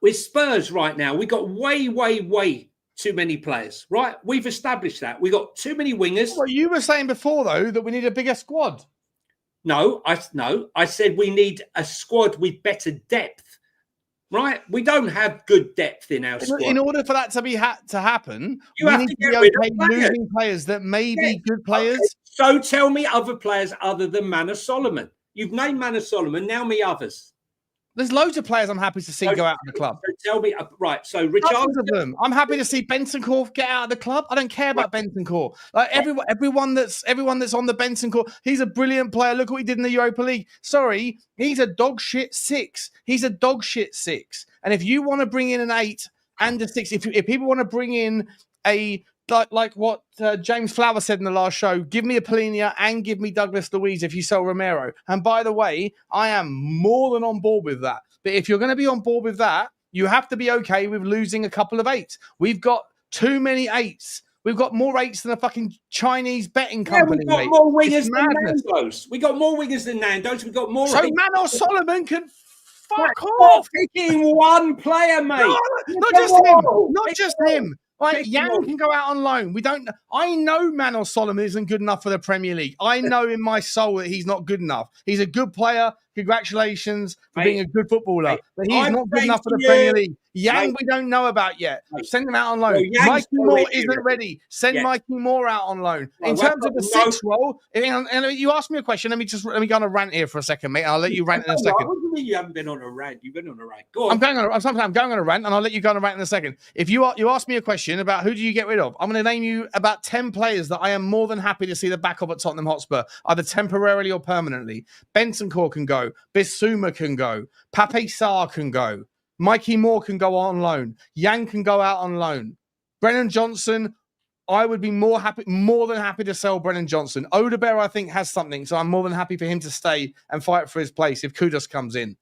With Spurs right now, we got way too many players, right? We've established that. We got too many wingers. Well, you were saying before, though, that we need a bigger squad. No, I said we need a squad with better depth. Right, we don't have good depth in our squad. In order for that to happen, we need to be okay losing players that may be good players. Okay. So tell me other players other than Manos Solomon. You've named Manos Solomon. Now me others. There's loads of players I'm happy to see go out of the club. So tell me, right? So Richarlison. I'm happy to see Bentancur get out of the club. I don't care about Bentancur. Like everyone that's on the Bentancur, he's a brilliant player. Look what he did in the Europa League. Sorry, he's a dog shit 6. And if you want to bring in an 8 and a 6, if people want to bring in a like what James Flower said in the last show, give me a Polinia and give me Douglas Luiz if you sell Romero. And by the way, I am more than on board with that. But if you're going to be on board with that, you have to be okay with losing a couple of 8s. We've got too many 8s. We've got more 8s than a fucking Chinese betting company. We've got more wingers than Nando's. We got more wingers than Nando's. We've got more. So Manos Solomon can fuck off. Picking one player, mate. No, not just him. Like, Yang can go out on loan. I know Manos Solomon isn't good enough for the Premier League. I know in my soul that he's not good enough. He's a good player. Congratulations for being a good footballer. But he's not good enough for the Premier League. Yang, we don't know about yet. Send him out on loan. Mikey Moore isn't ready. Send Mikey Moore out on loan. In terms of the 6 role, and you asked me a question. Let me go on a rant here for a second, mate. I'll let you rant in a second. What do you mean you haven't been on a rant? You've been on a rant. Go on. I'm going on a rant, and I'll let you go on a rant in a second. If you ask me a question about who do you get rid of, I'm going to name you about 10 players that I am more than happy to see the back of at Tottenham Hotspur, either temporarily or permanently. Bentancur can go. Bissouma can go. Pape Sarr can go. Mikey Moore can go on loan. Yang can go out on loan. Brennan Johnson, I would be more than happy to sell Brennan Johnson. Odebear, I think, has something, so I'm more than happy for him to stay and fight for his place if Kudus comes in.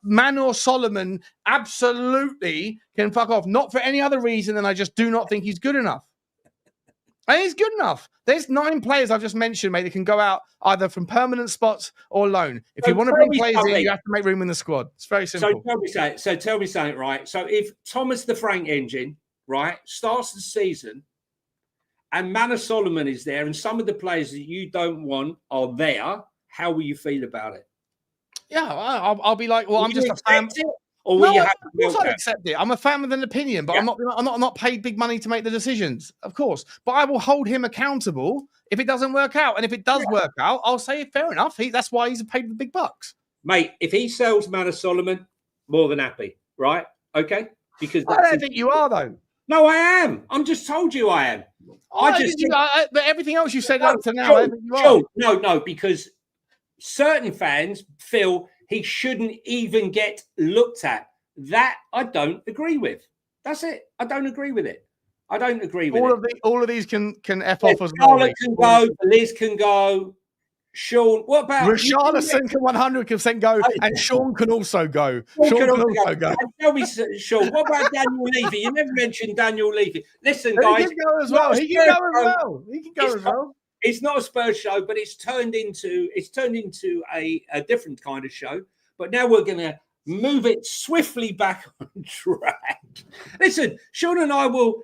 Manos Solomon absolutely can fuck off. Not for any other reason than I just do not think he's good enough. And he's good enough. There's 9 players I've just mentioned, mate, that can go out either from permanent spots or loan. If you want to bring players in, you have to make room in the squad. It's very simple. So tell me something, right? So if Thomas the Frank Engine, right, starts the season and Manos Solomon is there and some of the players that you don't want are there, how will you feel about it? Yeah, I'll be like, well, I'm just a fan. or will No, you of have course a I'd meltdown? accept it. I'm a fan with an opinion, but Yeah. I'm not paid big money to make the decisions, of course. But I will hold him accountable if it doesn't work out. And if it does work out, I'll say fair enough. That's why he's paid the big bucks. Mate, if he sells Manor Solomon, more than happy, right? Okay? Because I don't think you are, though. No, I am. I'm just told you I am. But everything else you said up to now, I don't think you are. Sure. No, because certain fans feel he shouldn't even get looked at. That I don't agree with. That's it. I don't agree with it. I don't agree with it. All of these can F off as well. Scarlett can go, Liz can go, Sean. What about Richarlison can 100% go, and Sean can also go. Sean can also go. And tell me, Sean, what about Daniel Levy? You never mentioned Daniel Levy. Listen, guys. He can go as well. He can go as well. It's not a Spurs show, but it's turned into a different kind of show. But now we're going to move it swiftly back on track. Listen, Sean and I will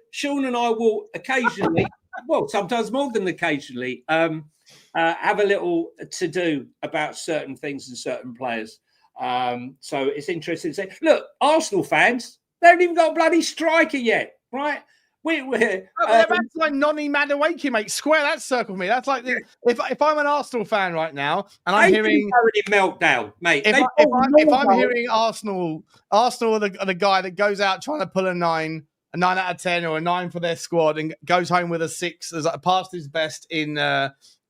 occasionally, well, sometimes more than occasionally, have a little to do about certain things and certain players. So it's interesting to say, look, Arsenal fans, they haven't even got a bloody striker yet, right? That's like Nonny Madueke, mate. Square that circle for me. That's like if I'm an Arsenal fan right now and I'm hearing meltdown, mate. If I'm hearing Arsenal are the guy that goes out trying to pull a 9 out of 10 or a 9 for their squad and goes home with a 6 as past his best in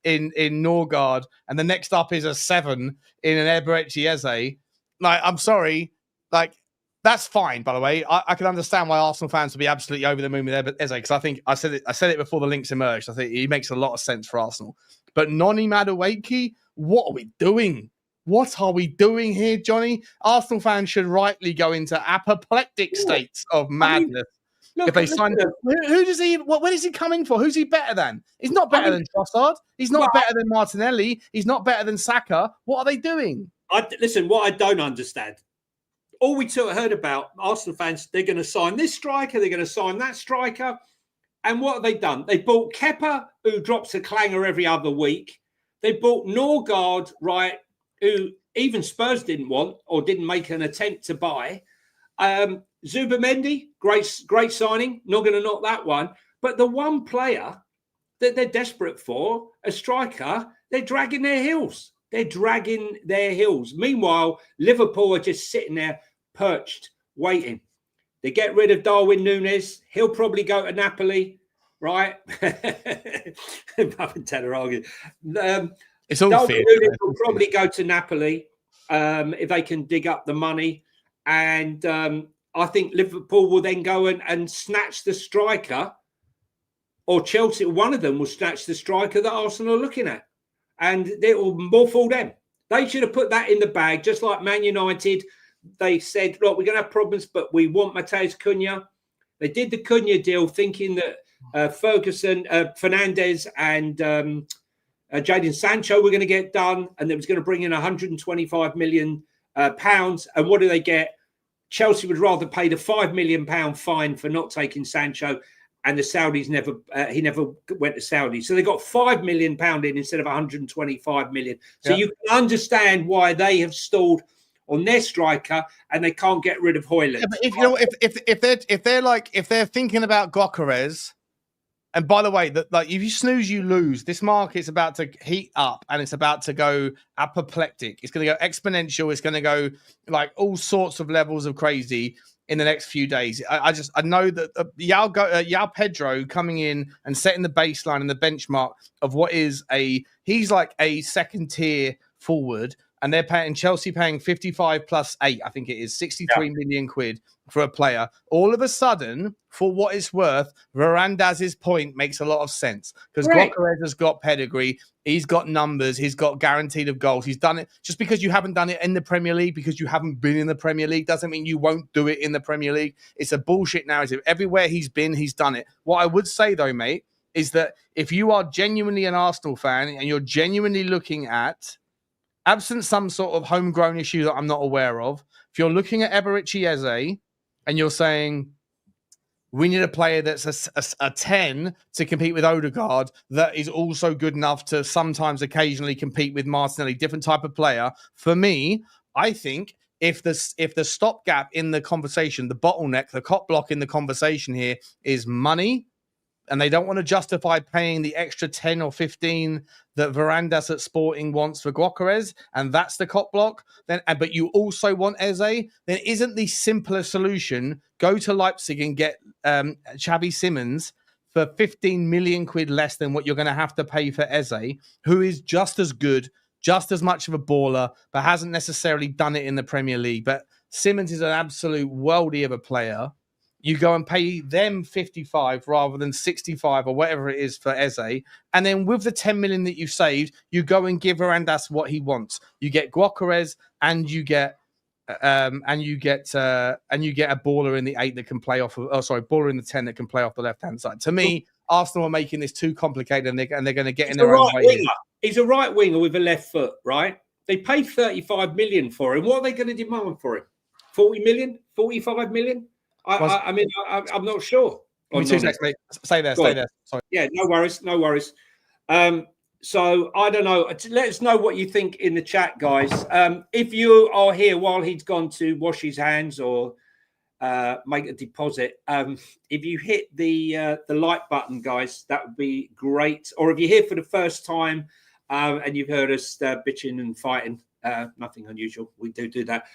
Norgard, and the next up is a 7 in an Eberechi Eze. Like, I'm sorry, like. That's fine, by the way. I can understand why Arsenal fans would be absolutely over the moon with Eze, because I think I said it before the links emerged. I think he makes a lot of sense for Arsenal. But Nonny Madueke, what are we doing? What are we doing here, Johnny? Arsenal fans should rightly go into apoplectic states of madness. If they sign, who does he? Where is he coming for? Who's he better than? He's not better than Trossard. He's not better than Martinelli. He's not better than Saka. What are they doing? Listen, what I don't understand. All we heard about Arsenal fans, they're going to sign this striker, they're going to sign that striker. And what have they done? They bought Kepa, who drops a clanger every other week. They bought Norgard, right, who even Spurs didn't want or didn't make an attempt to buy. Zubimendi, great signing. Not going to knock that one. But the one player that they're desperate for, a striker, they're dragging their heels. Meanwhile, Liverpool are just sitting there perched, waiting. They get rid of Darwin Núñez. He'll probably go to Napoli, right? It's all Darwin Núñez will probably go to Napoli if they can dig up the money. And I think Liverpool will then go and snatch the striker, or Chelsea, one of them will snatch the striker that Arsenal are looking at. And it will more fool them. They should have put that in the bag, just like Man United. They said, look, we're going to have problems, but we want Matheus Cunha. They did the Cunha deal thinking that Ferguson, Fernandes and Jadon Sancho were going to get done, and it was going to bring in £125 million. And what do they get? Chelsea would rather pay the £5 million fine for not taking Sancho, and the Saudis he never went to Saudi. So they got £5 million in instead of 125 million. So you can understand why they have stalled on their striker and they can't get rid of Højlund. If they're thinking about Gyökeres, and by the way, if you snooze, you lose. This market's about to heat up and it's about to go apoplectic. It's going to go exponential. It's going to go like all sorts of levels of crazy in the next few days. I know that João Pedro coming in and setting the baseline and the benchmark of what is he's like a second tier forward, and they're paying Chelsea 55 plus 8, I think it is 63 million quid for a player. All of a sudden, for what it's worth, Varandaz's point makes a lot of sense because Gyökeres has got pedigree, he's got numbers, he's got guaranteed of goals. He's done it. Just because you haven't done it in the Premier League, because you haven't been in the Premier League, doesn't mean you won't do it in the Premier League. It's a bullshit narrative. Everywhere he's been, he's done it. What I would say though, mate, is that if you are genuinely an Arsenal fan and you're genuinely looking at, absent some sort of homegrown issue that I'm not aware of, if you're looking at Eberechi Eze and you're saying, we need a player that's a 10 to compete with Odegaard that is also good enough to sometimes occasionally compete with Martinelli, different type of player. For me, I think if the stopgap in the conversation, the bottleneck, the cop block in the conversation here is money, and they don't want to justify paying the extra 10 or 15 that Varandas at Sporting wants for Gyökeres, and that's the cop block, then, but you also want Eze, then isn't the simpler solution go to Leipzig and get Xavi Simons for 15 million quid less than what you're going to have to pay for Eze, who is just as good, just as much of a baller, but hasn't necessarily done it in the Premier League. But Simons is an absolute worldie of a player. You go and pay them 55 rather than 65 or whatever it is for Eze. And then with the 10 million that you've saved, you go and give Varandas what he wants. You get Gyökeres and you get a baller in the 8 that can play off of, baller in the 10 that can play off the left-hand side. To me, Arsenal are making this too complicated and they're going to get in their own way. He's a right winger with a left foot, right? They paid 35 million for him. What are they going to demand for him? 40 million? 45 million? I mean, I'm not sure. Give me 2 seconds, mate. Stay there. Sorry. Yeah, no worries. So I don't know. Let us know what you think in the chat, guys. If you are here while he's gone to wash his hands or make a deposit, if you hit the like button, guys, that would be great. Or if you're here for the first time and you've heard us bitching and fighting, nothing unusual. We do that.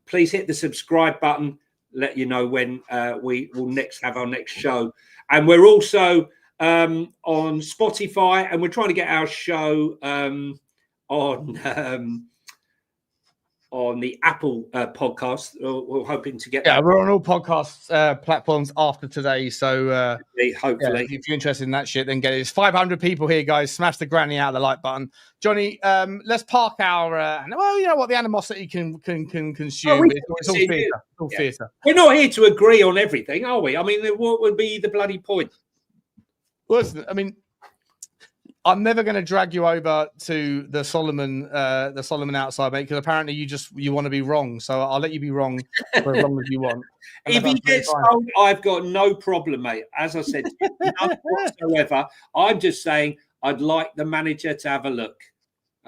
Please hit the subscribe button. Let you know when we will next have our next show. And we're also on Spotify, and we're trying to get our show on the Apple podcast. We're hoping to get that. We're on all podcast platforms after today. So hopefully, if you're interested in that shit, then get it. There's 500 people here, guys. Smash the granny out of the like button. Johnny, let's park our. You know what? The animosity can consume. It's all theatre. All theatre. We're not here to agree on everything, are we? I mean, what would be the bloody point? Listen, I mean, I'm never going to drag you over to the Solomon outside, mate, because apparently you want to be wrong. So I'll let you be wrong for as long as you want. If he gets told, I've got no problem, mate. As I said, none whatsoever. I'm just saying I'd like the manager to have a look.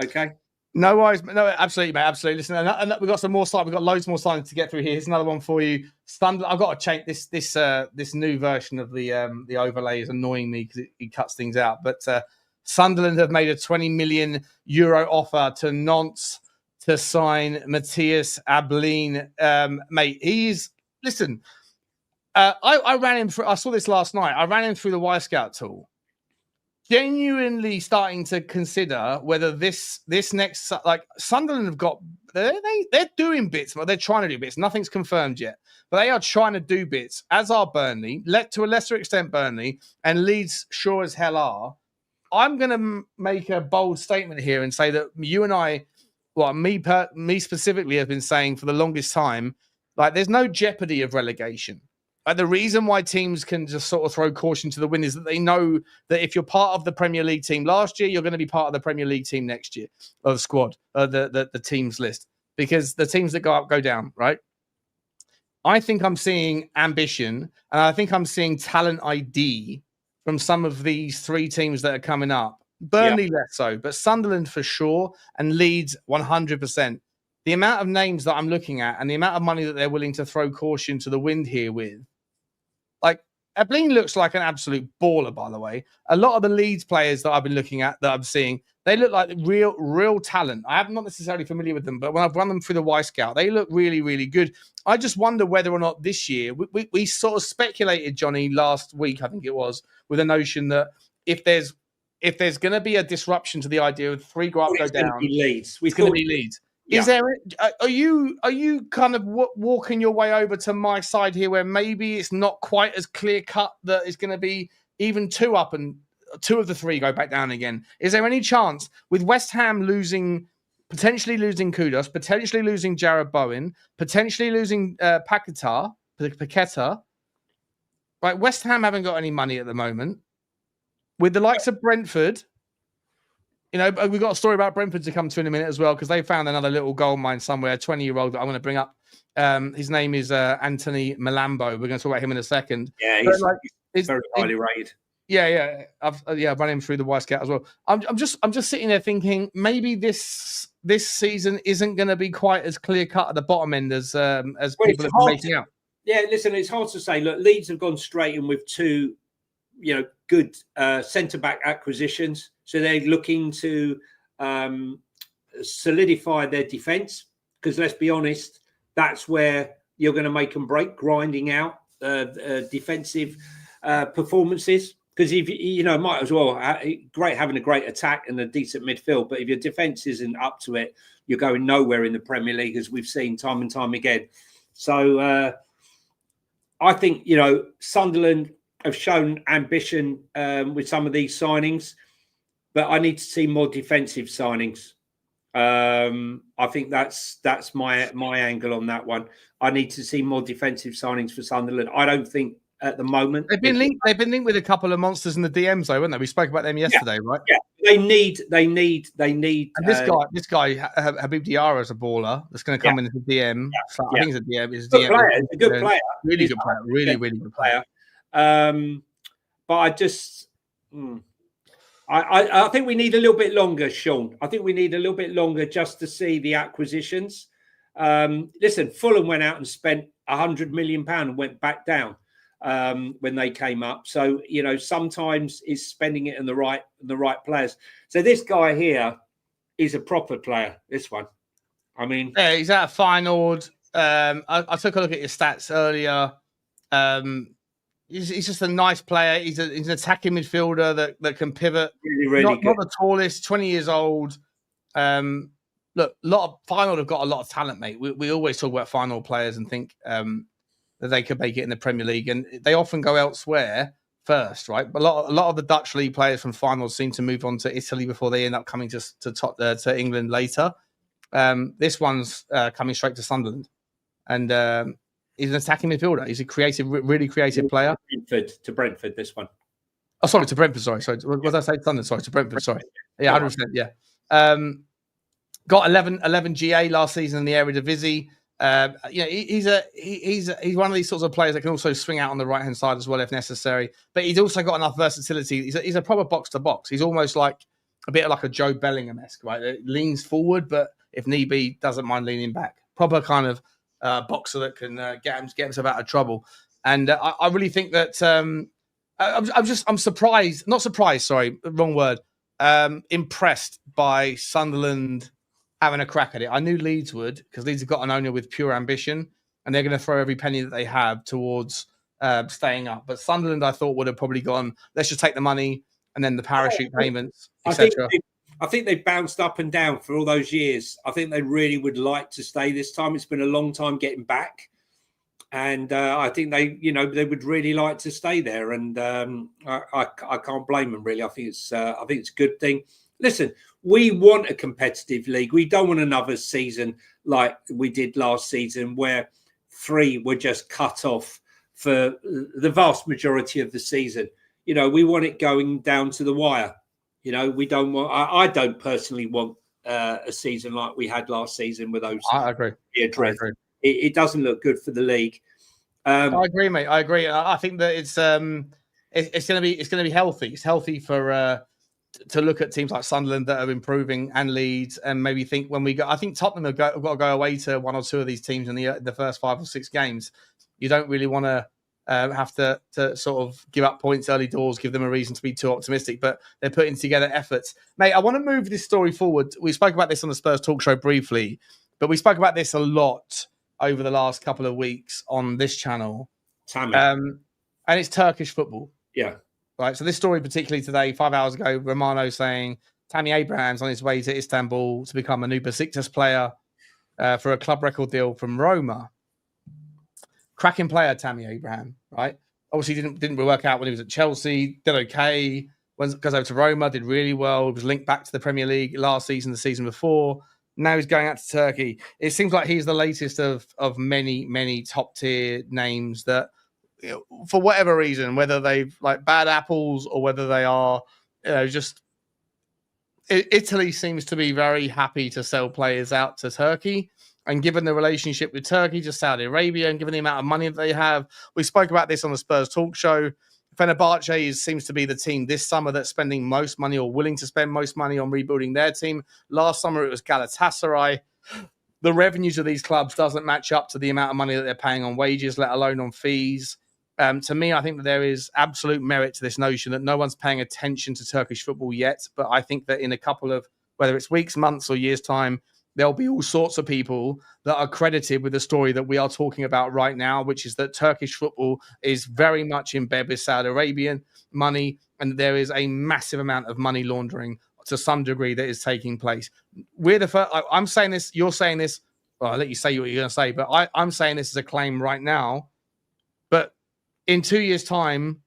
Okay. No worries. No, absolutely, mate. Absolutely. Listen, and we've got some more signings. We've got loads more signings to get through here. Here's another one for you. I've got to change this new version of the overlay is annoying me because it cuts things out. But Sunderland have made a 20 million euro offer to Nantes to sign Matthias Ablin. Mate, I ran him through. I saw this last night. I ran him through the Y-Scout tool. Genuinely starting to consider whether this next, like, Sunderland have got, they're doing bits, but they're trying to do bits. Nothing's confirmed yet, but they are trying to do bits, as are Burnley, to a lesser extent Burnley, and Leeds sure as hell are. I'm going to make a bold statement here and say that you and I, me specifically, have been saying for the longest time, like, there's no jeopardy of relegation. The reason why teams can just sort of throw caution to the wind is that they know that if you're part of the Premier League team last year, you're going to be part of the Premier League team next year, or the squad, the teams list, because the teams that go up go down, right? I think I'm seeing ambition, and I think I'm seeing talent ID from some of these three teams that are coming up. Burnley less so, but Sunderland for sure, and Leeds 100%. The amount of names that I'm looking at and the amount of money that they're willing to throw caution to the wind here with, like, Ablin looks like an absolute baller, by the way. A lot of the Leeds players that I've been looking at, that I'm seeing, they look like real talent. I'm not necessarily familiar with them, but when I've run them through the Y-Scout, they look really, really good. I just wonder whether or not this year, we sort of speculated, Johnny, last week, I think it was, with a notion that if there's going to be a disruption to the idea of three go up, go down, it's going to be Leeds. Yeah. Are you kind of walking your way over to my side here, where maybe it's not quite as clear cut that it's going to be even two up and two of the three go back down again? Is there any chance with West Ham potentially losing Kudus, potentially losing Jared Bowen, potentially losing Paqueta, right? West Ham haven't got any money at the moment. With the likes of Brentford, you know, we've got a story about Brentford to come to in a minute as well, because they found another little gold mine somewhere, a 20-year-old that I'm going to bring up. His name is Anthony Malambo. We're going to talk about him in a second. Yeah, he's very highly rated. Yeah. I've run him through the Y Scout as well. I'm just sitting there thinking maybe this season isn't going to be quite as clear cut at the bottom end as people have been making out. Yeah, listen, it's hard to say. Look, Leeds have gone straight in with two, good centre back acquisitions, so they're looking to solidify their defence. Because let's be honest, that's where you're going to make and break, grinding out defensive performances. Because if might as well great having a great attack and a decent midfield, but if your defence isn't up to it, you're going nowhere in the Premier League, as we've seen time and time again. So I think Sunderland have shown ambition with some of these signings, but I need to see more defensive signings. I think that's my angle on that one. I need to see more defensive signings for Sunderland. I don't think at the moment they've been linked with a couple of monsters in the DMs, though, weren't they? We spoke about them yesterday, right? Yeah, they need. And this guy, Habib Diarra, is a baller that's going to come in as a DM. Yeah, so I think it's a DM. It's good player. It's a good player. Really good player. Really good player. But I just. I think we need a little bit longer, Sean. I think we need a little bit longer just to see the acquisitions. Listen, Fulham went out and spent £100 million and went back down when they came up. So sometimes it's spending it in the right players. So this guy here is a proper player. This one, I mean, yeah, he's at a Feyenoord. I took a look at his stats earlier. He's just a nice player. He's an attacking midfielder that can pivot. Really not good. Not the tallest, 20 years old. Look, Feyenoord have got a lot of talent, mate. We always talk about Feyenoord players and think that they could make it in the Premier League, and they often go elsewhere first, right? But a lot of the Dutch league players from Feyenoord seem to move on to Italy before they end up coming to England later. This one's coming straight to Sunderland, and he's an attacking midfielder. He's a really creative player. To Brentford, this one. Oh, sorry, to Brentford. Sorry. What did I say? Sunderland. Sorry, to Brentford. Sorry. Yeah, 100%. Yeah. Got 11 GA last season in the Eredivisie. He's one of these sorts of players that can also swing out on the right hand side as well if necessary. But he's also got enough versatility. He's a proper box to box. He's almost like a bit like a Joe Bellingham-esque, right? It leans forward, but if need be, doesn't mind leaning back. Proper kind of boxer that can get himself out of trouble. And I really think that I'm surprised. Not surprised. Sorry, wrong word. Impressed by Sunderland having a crack at it. I knew Leeds would, because Leeds have got an owner with pure ambition, and they're going to throw every penny that they have towards staying up. But Sunderland, I thought, would have probably gone, let's just take the money and then the parachute payments, etc. I think they've bounced up and down for all those years. I think they really would like to stay this time. It's been a long time getting back. And I think they would really like to stay there. And I can't blame them, really. I think it's a good thing. Listen, we want a competitive league. We don't want another season like we did last season where 3 were just cut off for the vast majority of the season. We want it going down to the wire. We don't want. I don't personally want a season like we had last season with those. I agree. It doesn't look good for the league. I agree, mate. I agree. I think that it's going to be healthy. It's healthy for to look at teams like Sunderland that are improving and Leeds, and maybe think when we go. I think Tottenham have got to go away to 1 or 2 of these teams in the first 5 or 6 games. You don't really want to have to sort of give up points early doors, give them a reason to be too optimistic, but they're putting together efforts. Mate, I want to move this story forward. We spoke about this on the Spurs Talk Show briefly, but we spoke about this a lot over the last couple of weeks on this channel. And it's Turkish football. Yeah. Right. So this story, particularly today, 5 hours ago, Romano saying Tammy Abraham's on his way to Istanbul to become a new Besiktas player for a club record deal from Roma. Cracking player, Tammy Abraham, right? Obviously didn't work out when he was at Chelsea, did okay, goes over to Roma, did really well. He was linked back to the Premier League last season, the season before. Now he's going out to Turkey. It seems like he's the latest of many, many top-tier names that, for whatever reason, whether they've like bad apples or whether they are just... Italy seems to be very happy to sell players out to Turkey. And given the relationship with Turkey to Saudi Arabia and given the amount of money that they have, we spoke about this on the Spurs Talk Show. Fenerbahce seems to be the team this summer that's spending most money or willing to spend most money on rebuilding their team. Last summer, it was Galatasaray. The revenues of these clubs doesn't match up to the amount of money that they're paying on wages, let alone on fees. To me, I think that there is absolute merit to this notion that no one's paying attention to Turkish football yet. But I think that in a couple of, whether it's weeks, months, or years' time, there'll be all sorts of people that are credited with the story that we are talking about right now, which is that Turkish football is very much in bed with Saudi Arabian money, and there is a massive amount of money laundering to some degree that is taking place. We're the first. I'm saying this. You're saying this. Well, I'll let you say what you're going to say, but I'm saying this as a claim right now. But in 2 years' time,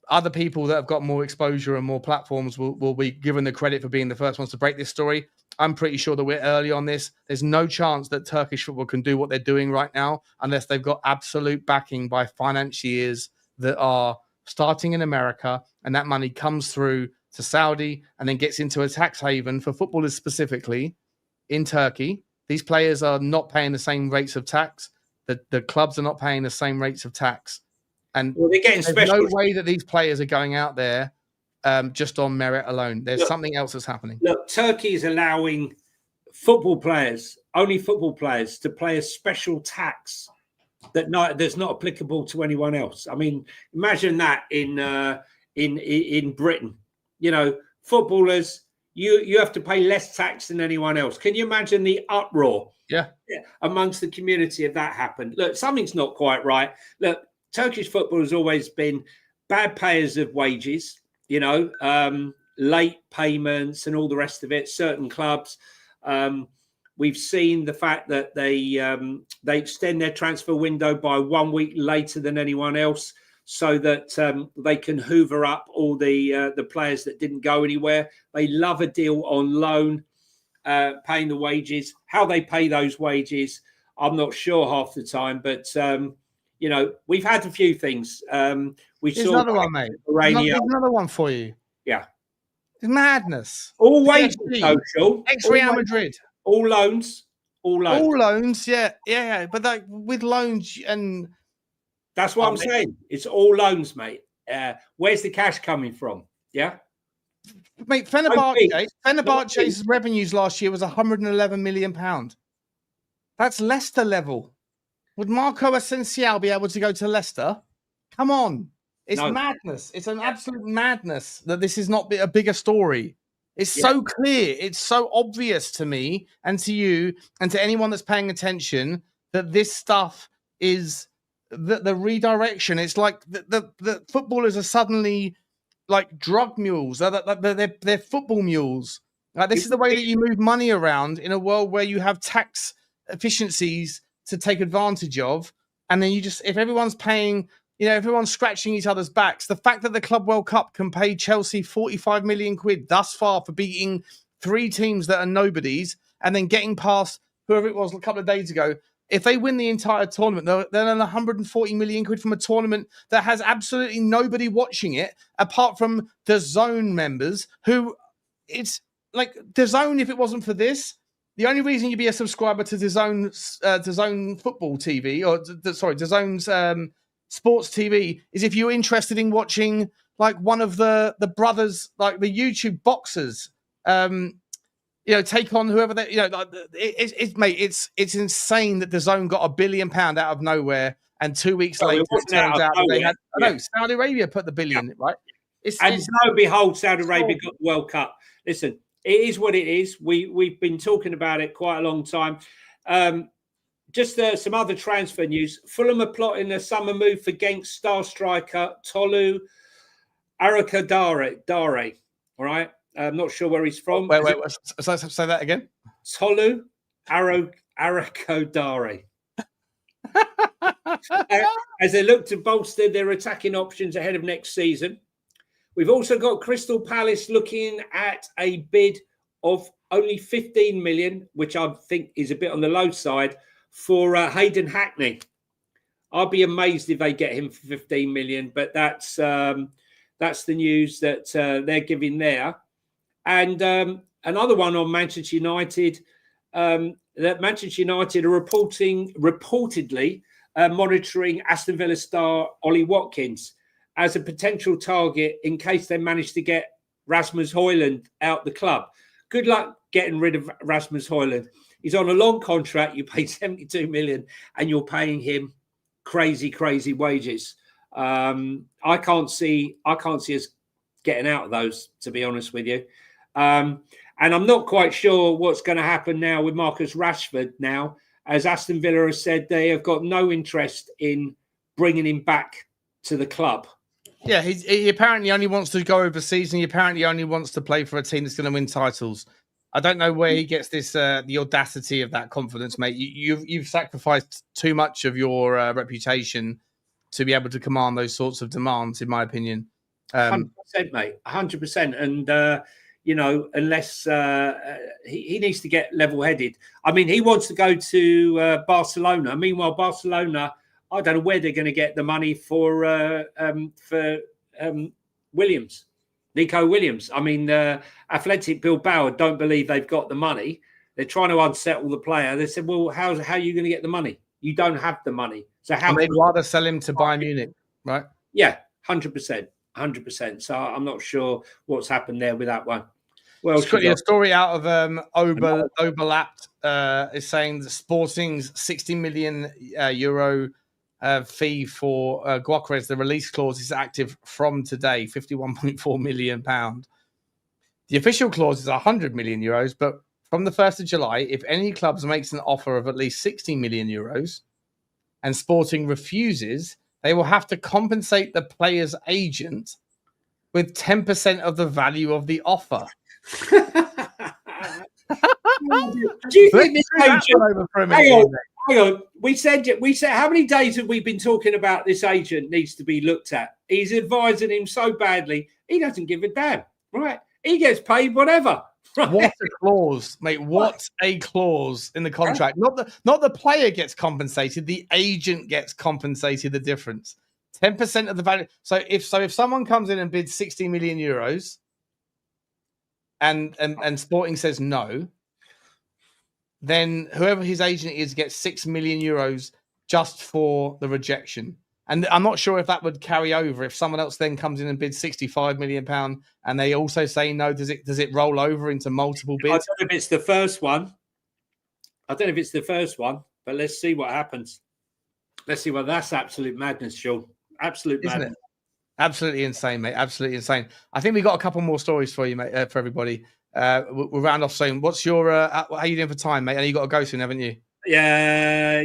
other people that have got more exposure and more platforms will be given the credit for being the first ones to break this story. I'm pretty sure that we're early on this. There's no chance that Turkish football can do what they're doing right now unless they've got absolute backing by financiers that are starting in America, and that money comes through to Saudi and then gets into a tax haven for footballers specifically in Turkey. These players are not paying the same rates of tax. The clubs are not paying the same rates of tax. And they're getting there's special. no way that these players are going out there just on merit alone. There's something else that's happening. Look, Turkey is allowing football players, only football players, to pay a special tax that's not applicable to anyone else. I mean, imagine that in Britain. You know, footballers, you have to pay less tax than anyone else. Can you imagine the uproar? Yeah. Amongst the community if that happened? Look, something's not quite right. Look, Turkish football has always been bad payers of wages, you know, late payments and all the rest of it. Certain clubs, we've seen the fact that they extend their transfer window by 1 week later than anyone else, so that they can hoover up all the players that didn't go anywhere. They love a deal on loan, paying the wages. How they pay those wages, I'm not sure half the time, but you know, we've had a few things. We There's saw another one, mate. There's another one for you. Yeah. It's madness. All wages, social. Ex-Real Madrid. All loans. All loans. Yeah. But like with loans and... That's what I'm saying. It's all loans, mate. Where's the cash coming from? Yeah? Mate, Fenerbahce's revenues last year was £111 million. That's Leicester level. Would Marco Asensio be able to go to Leicester? Come on. It's madness. It's an absolute madness that this is not a bigger story. It's so clear. It's so obvious to me and to you and to anyone that's paying attention that this stuff is the redirection. It's like the footballers are suddenly like drug mules. They're football mules. Like, this is the way that you move money around in a world where you have tax efficiencies to take advantage of. And then if everyone's paying, you know, if everyone's scratching each other's backs, the fact that the Club World Cup can pay Chelsea 45 million quid thus far for beating 3 teams that are nobodies and then getting past whoever it was a couple of days ago, if they win the entire tournament, they're on 140 million quid from a tournament that has absolutely nobody watching it apart from the Zone members, who it's like the Zone, if it wasn't for this, the only reason you'd be a subscriber to DAZN football TV, or DAZN's sports TV, is if you're interested in watching like one of the brothers, like the YouTube boxers, you know, take on whoever they, you know, it's insane that DAZN got £1 billion out of nowhere, and 2 weeks later it turns out that they had. No, Saudi Arabia put the billion, right? Behold, Saudi Arabia got the World Cup. Listen. It is what it is. We've been talking about it quite a long time. Just some other transfer news. Fulham are plotting a summer move for Genk star striker Tolu Arakadare. All right. I'm not sure where he's from. Wait. Say that again. Tolu Arakadare. As they look to bolster their attacking options ahead of next season. We've also got Crystal Palace looking at a bid of only 15 million, which I think is a bit on the low side, for Hayden Hackney. I'll be amazed if they get him for 15 million, but that's the news that they're giving there. And another one on Manchester United, that Manchester United are reportedly monitoring Aston Villa star Ollie Watkins. as a potential target in case they manage to get Rasmus Højlund out the club. Good luck getting rid of Rasmus Højlund. He's on a long contract. You pay 72 million and you're paying him crazy wages. I can't see us getting out of those, to be honest with you. And I'm not quite sure what's going to happen now with Marcus Rashford now, as Aston Villa has said they have got no interest in bringing him back to the club. Yeah, he apparently only wants to go overseas, and he apparently only wants to play for a team that's going to win titles. I don't know where he gets this the audacity of that confidence, mate. You've sacrificed too much of your reputation to be able to command those sorts of demands, in my opinion. 100%, mate, 100%. And unless he needs to get level-headed. I mean, he wants to go to Barcelona. Meanwhile, Barcelona, I don't know where they're going to get the money for Williams, Nico Williams. I mean, Athletic Bilbao don't believe they've got the money. They're trying to unsettle the player. They said, well, how are you going to get the money? You don't have the money. So how? They'd rather sell him to Bayern Munich, right? Yeah, 100%. 100%. So I'm not sure what's happened there with that one. Well, a story out of Oberlapt is saying that Sporting's 60 million euro fee for Gyökeres, the release clause is active from today, £51.4 million. The official clause is 100 million euros, but from the 1st of July, if any clubs makes an offer of at least 60 million euros and Sporting refuses, they will have to compensate the player's agent with 10% of the value of the offer. Do you think this agent? Hang on. We said how many days have we been talking about this agent needs to be looked at? He's advising him so badly, he doesn't give a damn, right? He gets paid whatever. Right? What a clause, mate! What a clause in the contract. Not the player gets compensated, the agent gets compensated. The difference, 10% of the value. So if someone comes in and bids 60 million euros, and Sporting says no, then whoever his agent is gets 6 million euros just for the rejection. And I'm not sure if that would carry over if someone else then comes in and bids £65 million and they also say no. Does it roll over into multiple bids? I don't know if it's the first one. But let's see what happens. Let's see. Well, that's absolute madness, Sean. Absolute madness. Isn't it? Absolutely insane, mate. Absolutely insane. I think we got a couple more stories for you, mate. For everybody, we'll round off soon. What's your how are you doing for time, mate? And you got to go soon, haven't you? Yeah,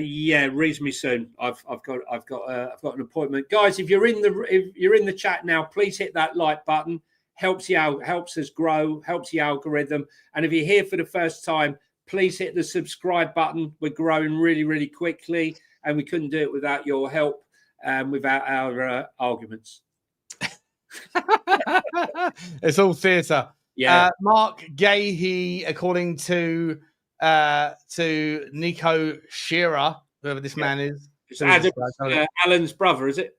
reasonably soon. I've got an appointment, guys. If you're in the chat now, please hit that like button. Helps us grow, helps the algorithm. And if you're here for the first time, please hit the subscribe button. We're growing really, really quickly, and we couldn't do it without your help, without our arguments. It's all theatre. Yeah. Mark Gahey, according to Nico Shearer, whoever this man is. It's Alan's brother, is it?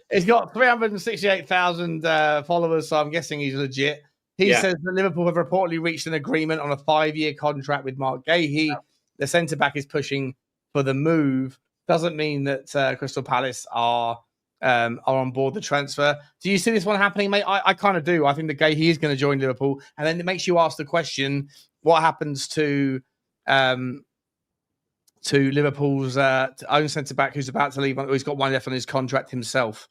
He's got 368,000 followers, so I'm guessing he's legit. He says that Liverpool have reportedly reached an agreement on a 5-year contract with Mark Gahey. The centre-back is pushing for the move. Doesn't mean that Crystal Palace are on board the transfer. Do you see this one happening, mate? I kind of do. I think that Gahey is going to join Liverpool, and then it makes you ask the question: what happens to Liverpool's own centre back who's about to leave? He's got one left on his contract himself.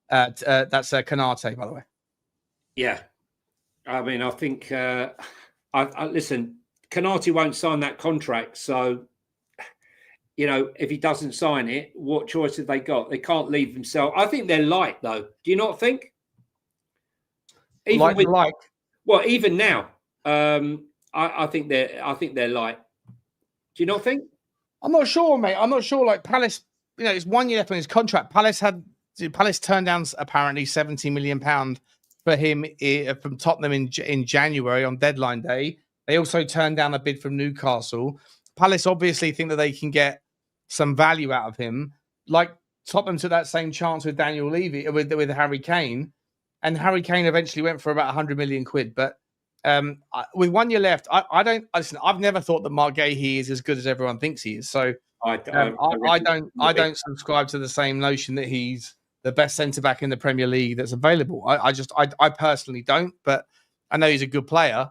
That's Canate, by the way. Yeah, I mean, I think listen. Canate won't sign that contract, so. You know, if he doesn't sign it, what choice have they got? They can't leave themselves. I think they're light, though. Do you not think? Even well, even now, I think they're light. Do you not think? I'm not sure, mate. I'm not sure. Like Palace, you know, it's 1 year left on his contract. Palace turned down apparently £70 million for him from Tottenham in January on deadline day. They also turned down a bid from Newcastle. Palace obviously think that they can get some value out of him. Like Tottenham took that same chance with Daniel Levy, with Harry Kane, and Harry Kane eventually went for about 100 million quid. But with 1 year left, I've never thought that Mark Gahey is as good as everyone thinks he is. So I don't subscribe to the same notion that he's the best centre back in the Premier League that's available. I personally don't, but I know he's a good player.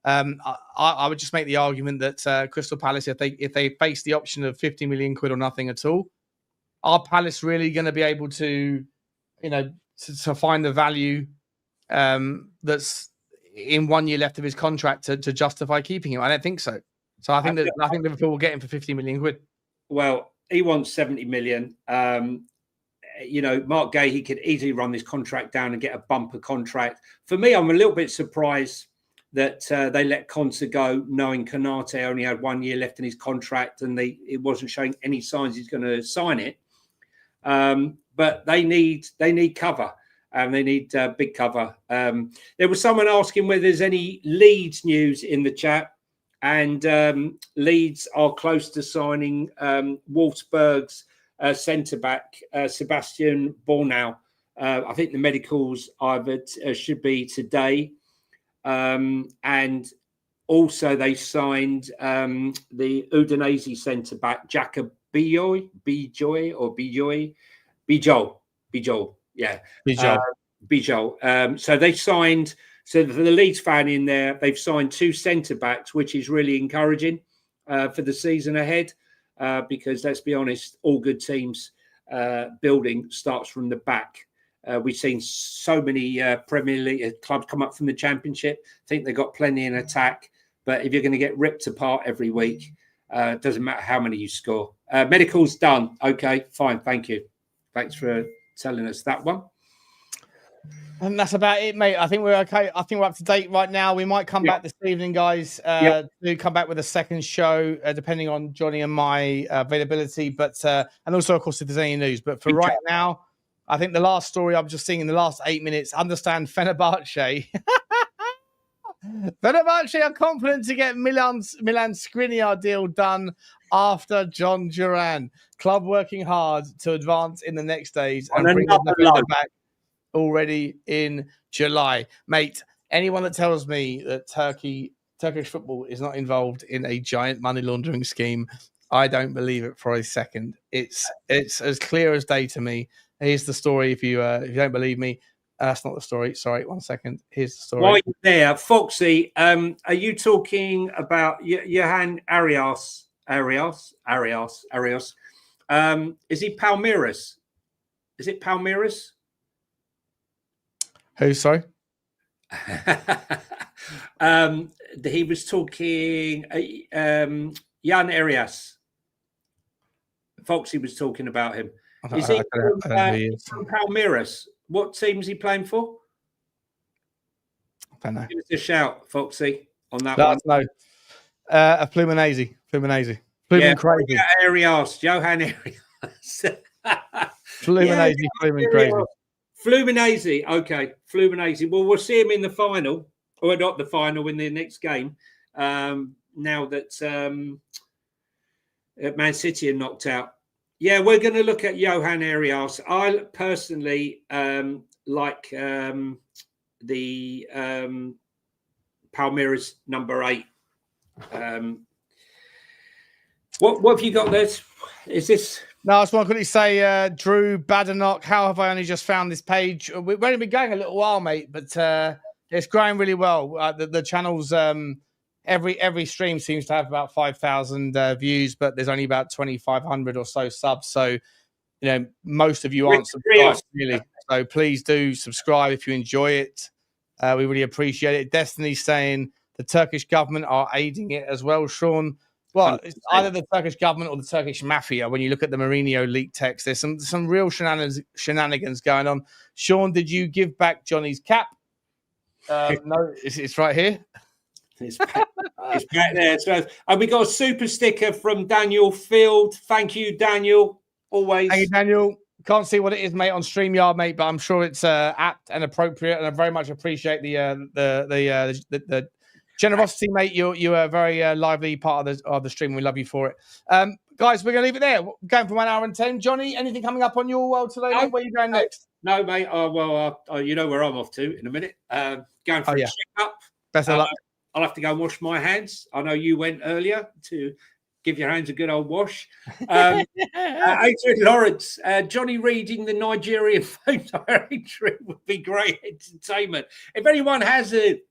I would just make the argument that Crystal Palace, if they face the option of 50 million quid or nothing at all, are Palace really going to be able to, to find the value that's in 1 year left of his contract to justify keeping him? I don't think so. So I think Liverpool will get him for 50 million quid. Well, he wants 70 million. Mark Gay, he could easily run this contract down and get a bumper contract. For me, I'm a little bit surprised that they let Konsa go, knowing Konate only had 1 year left in his contract and it wasn't showing any signs he's going to sign it. But they need cover. They need big cover. There was someone asking whether there's any Leeds news in the chat. And Leeds are close to signing Wolfsburg's centre-back, Sebastian Bornau. I think the medicals should be today. And also they signed the Udinese centre-back, Jacob Bijol. Yeah. Bijol. So they signed... So for the Leeds fan in there, they've signed 2 centre-backs, which is really encouraging for the season ahead. Because let's be honest, all good teams building starts from the back. We've seen so many Premier League clubs come up from the Championship. I think they've got plenty in attack. But if you're going to get ripped apart every week, it doesn't matter how many you score. Medical's done. Okay, fine. Thank you. Thanks for telling us that one. And that's about it, mate. I think we're okay. I think we're up to date right now. We might come back this evening, guys, to come back with a second show, depending on Jonny and my availability. But and also, of course, if there's any news. But for right now, I think the last story I'm just seeing in the last 8 minutes, understand Fenerbahce. Fenerbahce are confident to get Milan's Skriniar deal done after John Duran. Club working hard to advance in the next days and bring the defender back already in July. Mate, anyone that tells me that Turkish football is not involved in a giant money laundering scheme, I don't believe it for a second. It's as clear as day to me. Here's the story. If you don't believe me, that's not the story. Sorry, 1 second. Here's the story. While you're there, Foxy, are you talking about Johan Arias? Is he Palmeiras? Is it Palmeiras? Who, sorry? He was talking Jan Arias. Foxy was talking about him. Is he from Palmeiras? What team is he playing for? I don't know. Give us a shout, Foxy, on that one. No. Fluminense. Crazy. Johan Arias. Fluminense, crazy. Fluminense, okay. Fluminense. Well, we'll see him in the final, or not the final, in the next game. Now that Man City are knocked out. Yeah, we're going to look at Johan Arias. I personally like the Palmeiras number 8. What have you got there? Is this... No, I just want to quickly say, Drew Badenoch, how have I only just found this page? We've only been going a little while, mate, but it's growing really well. The channel's every stream seems to have about 5,000 views, but there's only about 2,500 or so subs. So, most of you aren't subscribed, really. So please do subscribe if you enjoy it. We really appreciate it. Destiny's saying the Turkish government are aiding it as well, Sean. Well, it's either the Turkish government or the Turkish mafia. When you look at the Mourinho leak text, there's some real shenanigans going on. Sean, did you give back Johnny's cap? No, it's right here. It's back there. So, and we got a super sticker from Daniel Field. Thank you, Daniel. Always. Thank you, Daniel. Can't see what it is, mate, on StreamYard, mate, but I'm sure it's apt and appropriate, and I very much appreciate the generosity, mate. You're a very lively part of the stream. We love you for it. Guys, we're going to leave it there. We're going for 1 hour and 10. Johnny, anything coming up on your world today? Mate? Where are you going next? No, mate. You know where I'm off to in a minute. Going for a check-up. Best of luck. I'll have to go and wash my hands. I know you went earlier to give your hands a good old wash. Adrian Lawrence, Johnny reading the Nigerian phone directory would be great entertainment. If anyone has a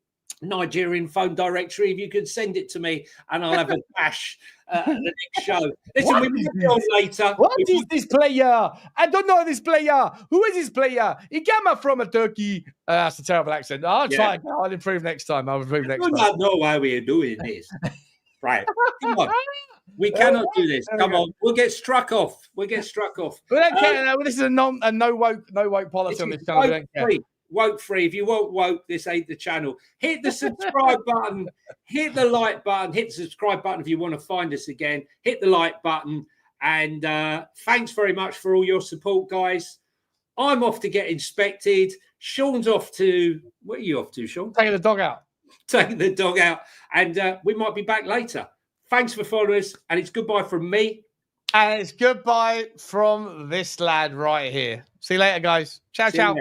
Nigerian phone directory, if you could send it to me and I'll have a bash at the next show. Listen, we will be on later. What is this player? I don't know this player. Who is this player? He came from Turkey. That's a terrible accent. I'll try. I'll improve next time. I do not know why we're doing this. Right. Come on. We cannot do this. Come on. We'll get struck off. We don't care. This is a no woke policy on this channel. Woke free. If you want woke, this ain't the channel. Hit the subscribe button, hit the like button, hit the subscribe button if you want to find us again. Hit the like button. And thanks very much for all your support, guys. I'm off to get inspected. Sean's off to, where are you off to, Sean? Taking the dog out. Taking the dog out. And we might be back later. Thanks for following us. And it's goodbye from me. And it's goodbye from this lad right here. See you later, guys. Ciao, ciao.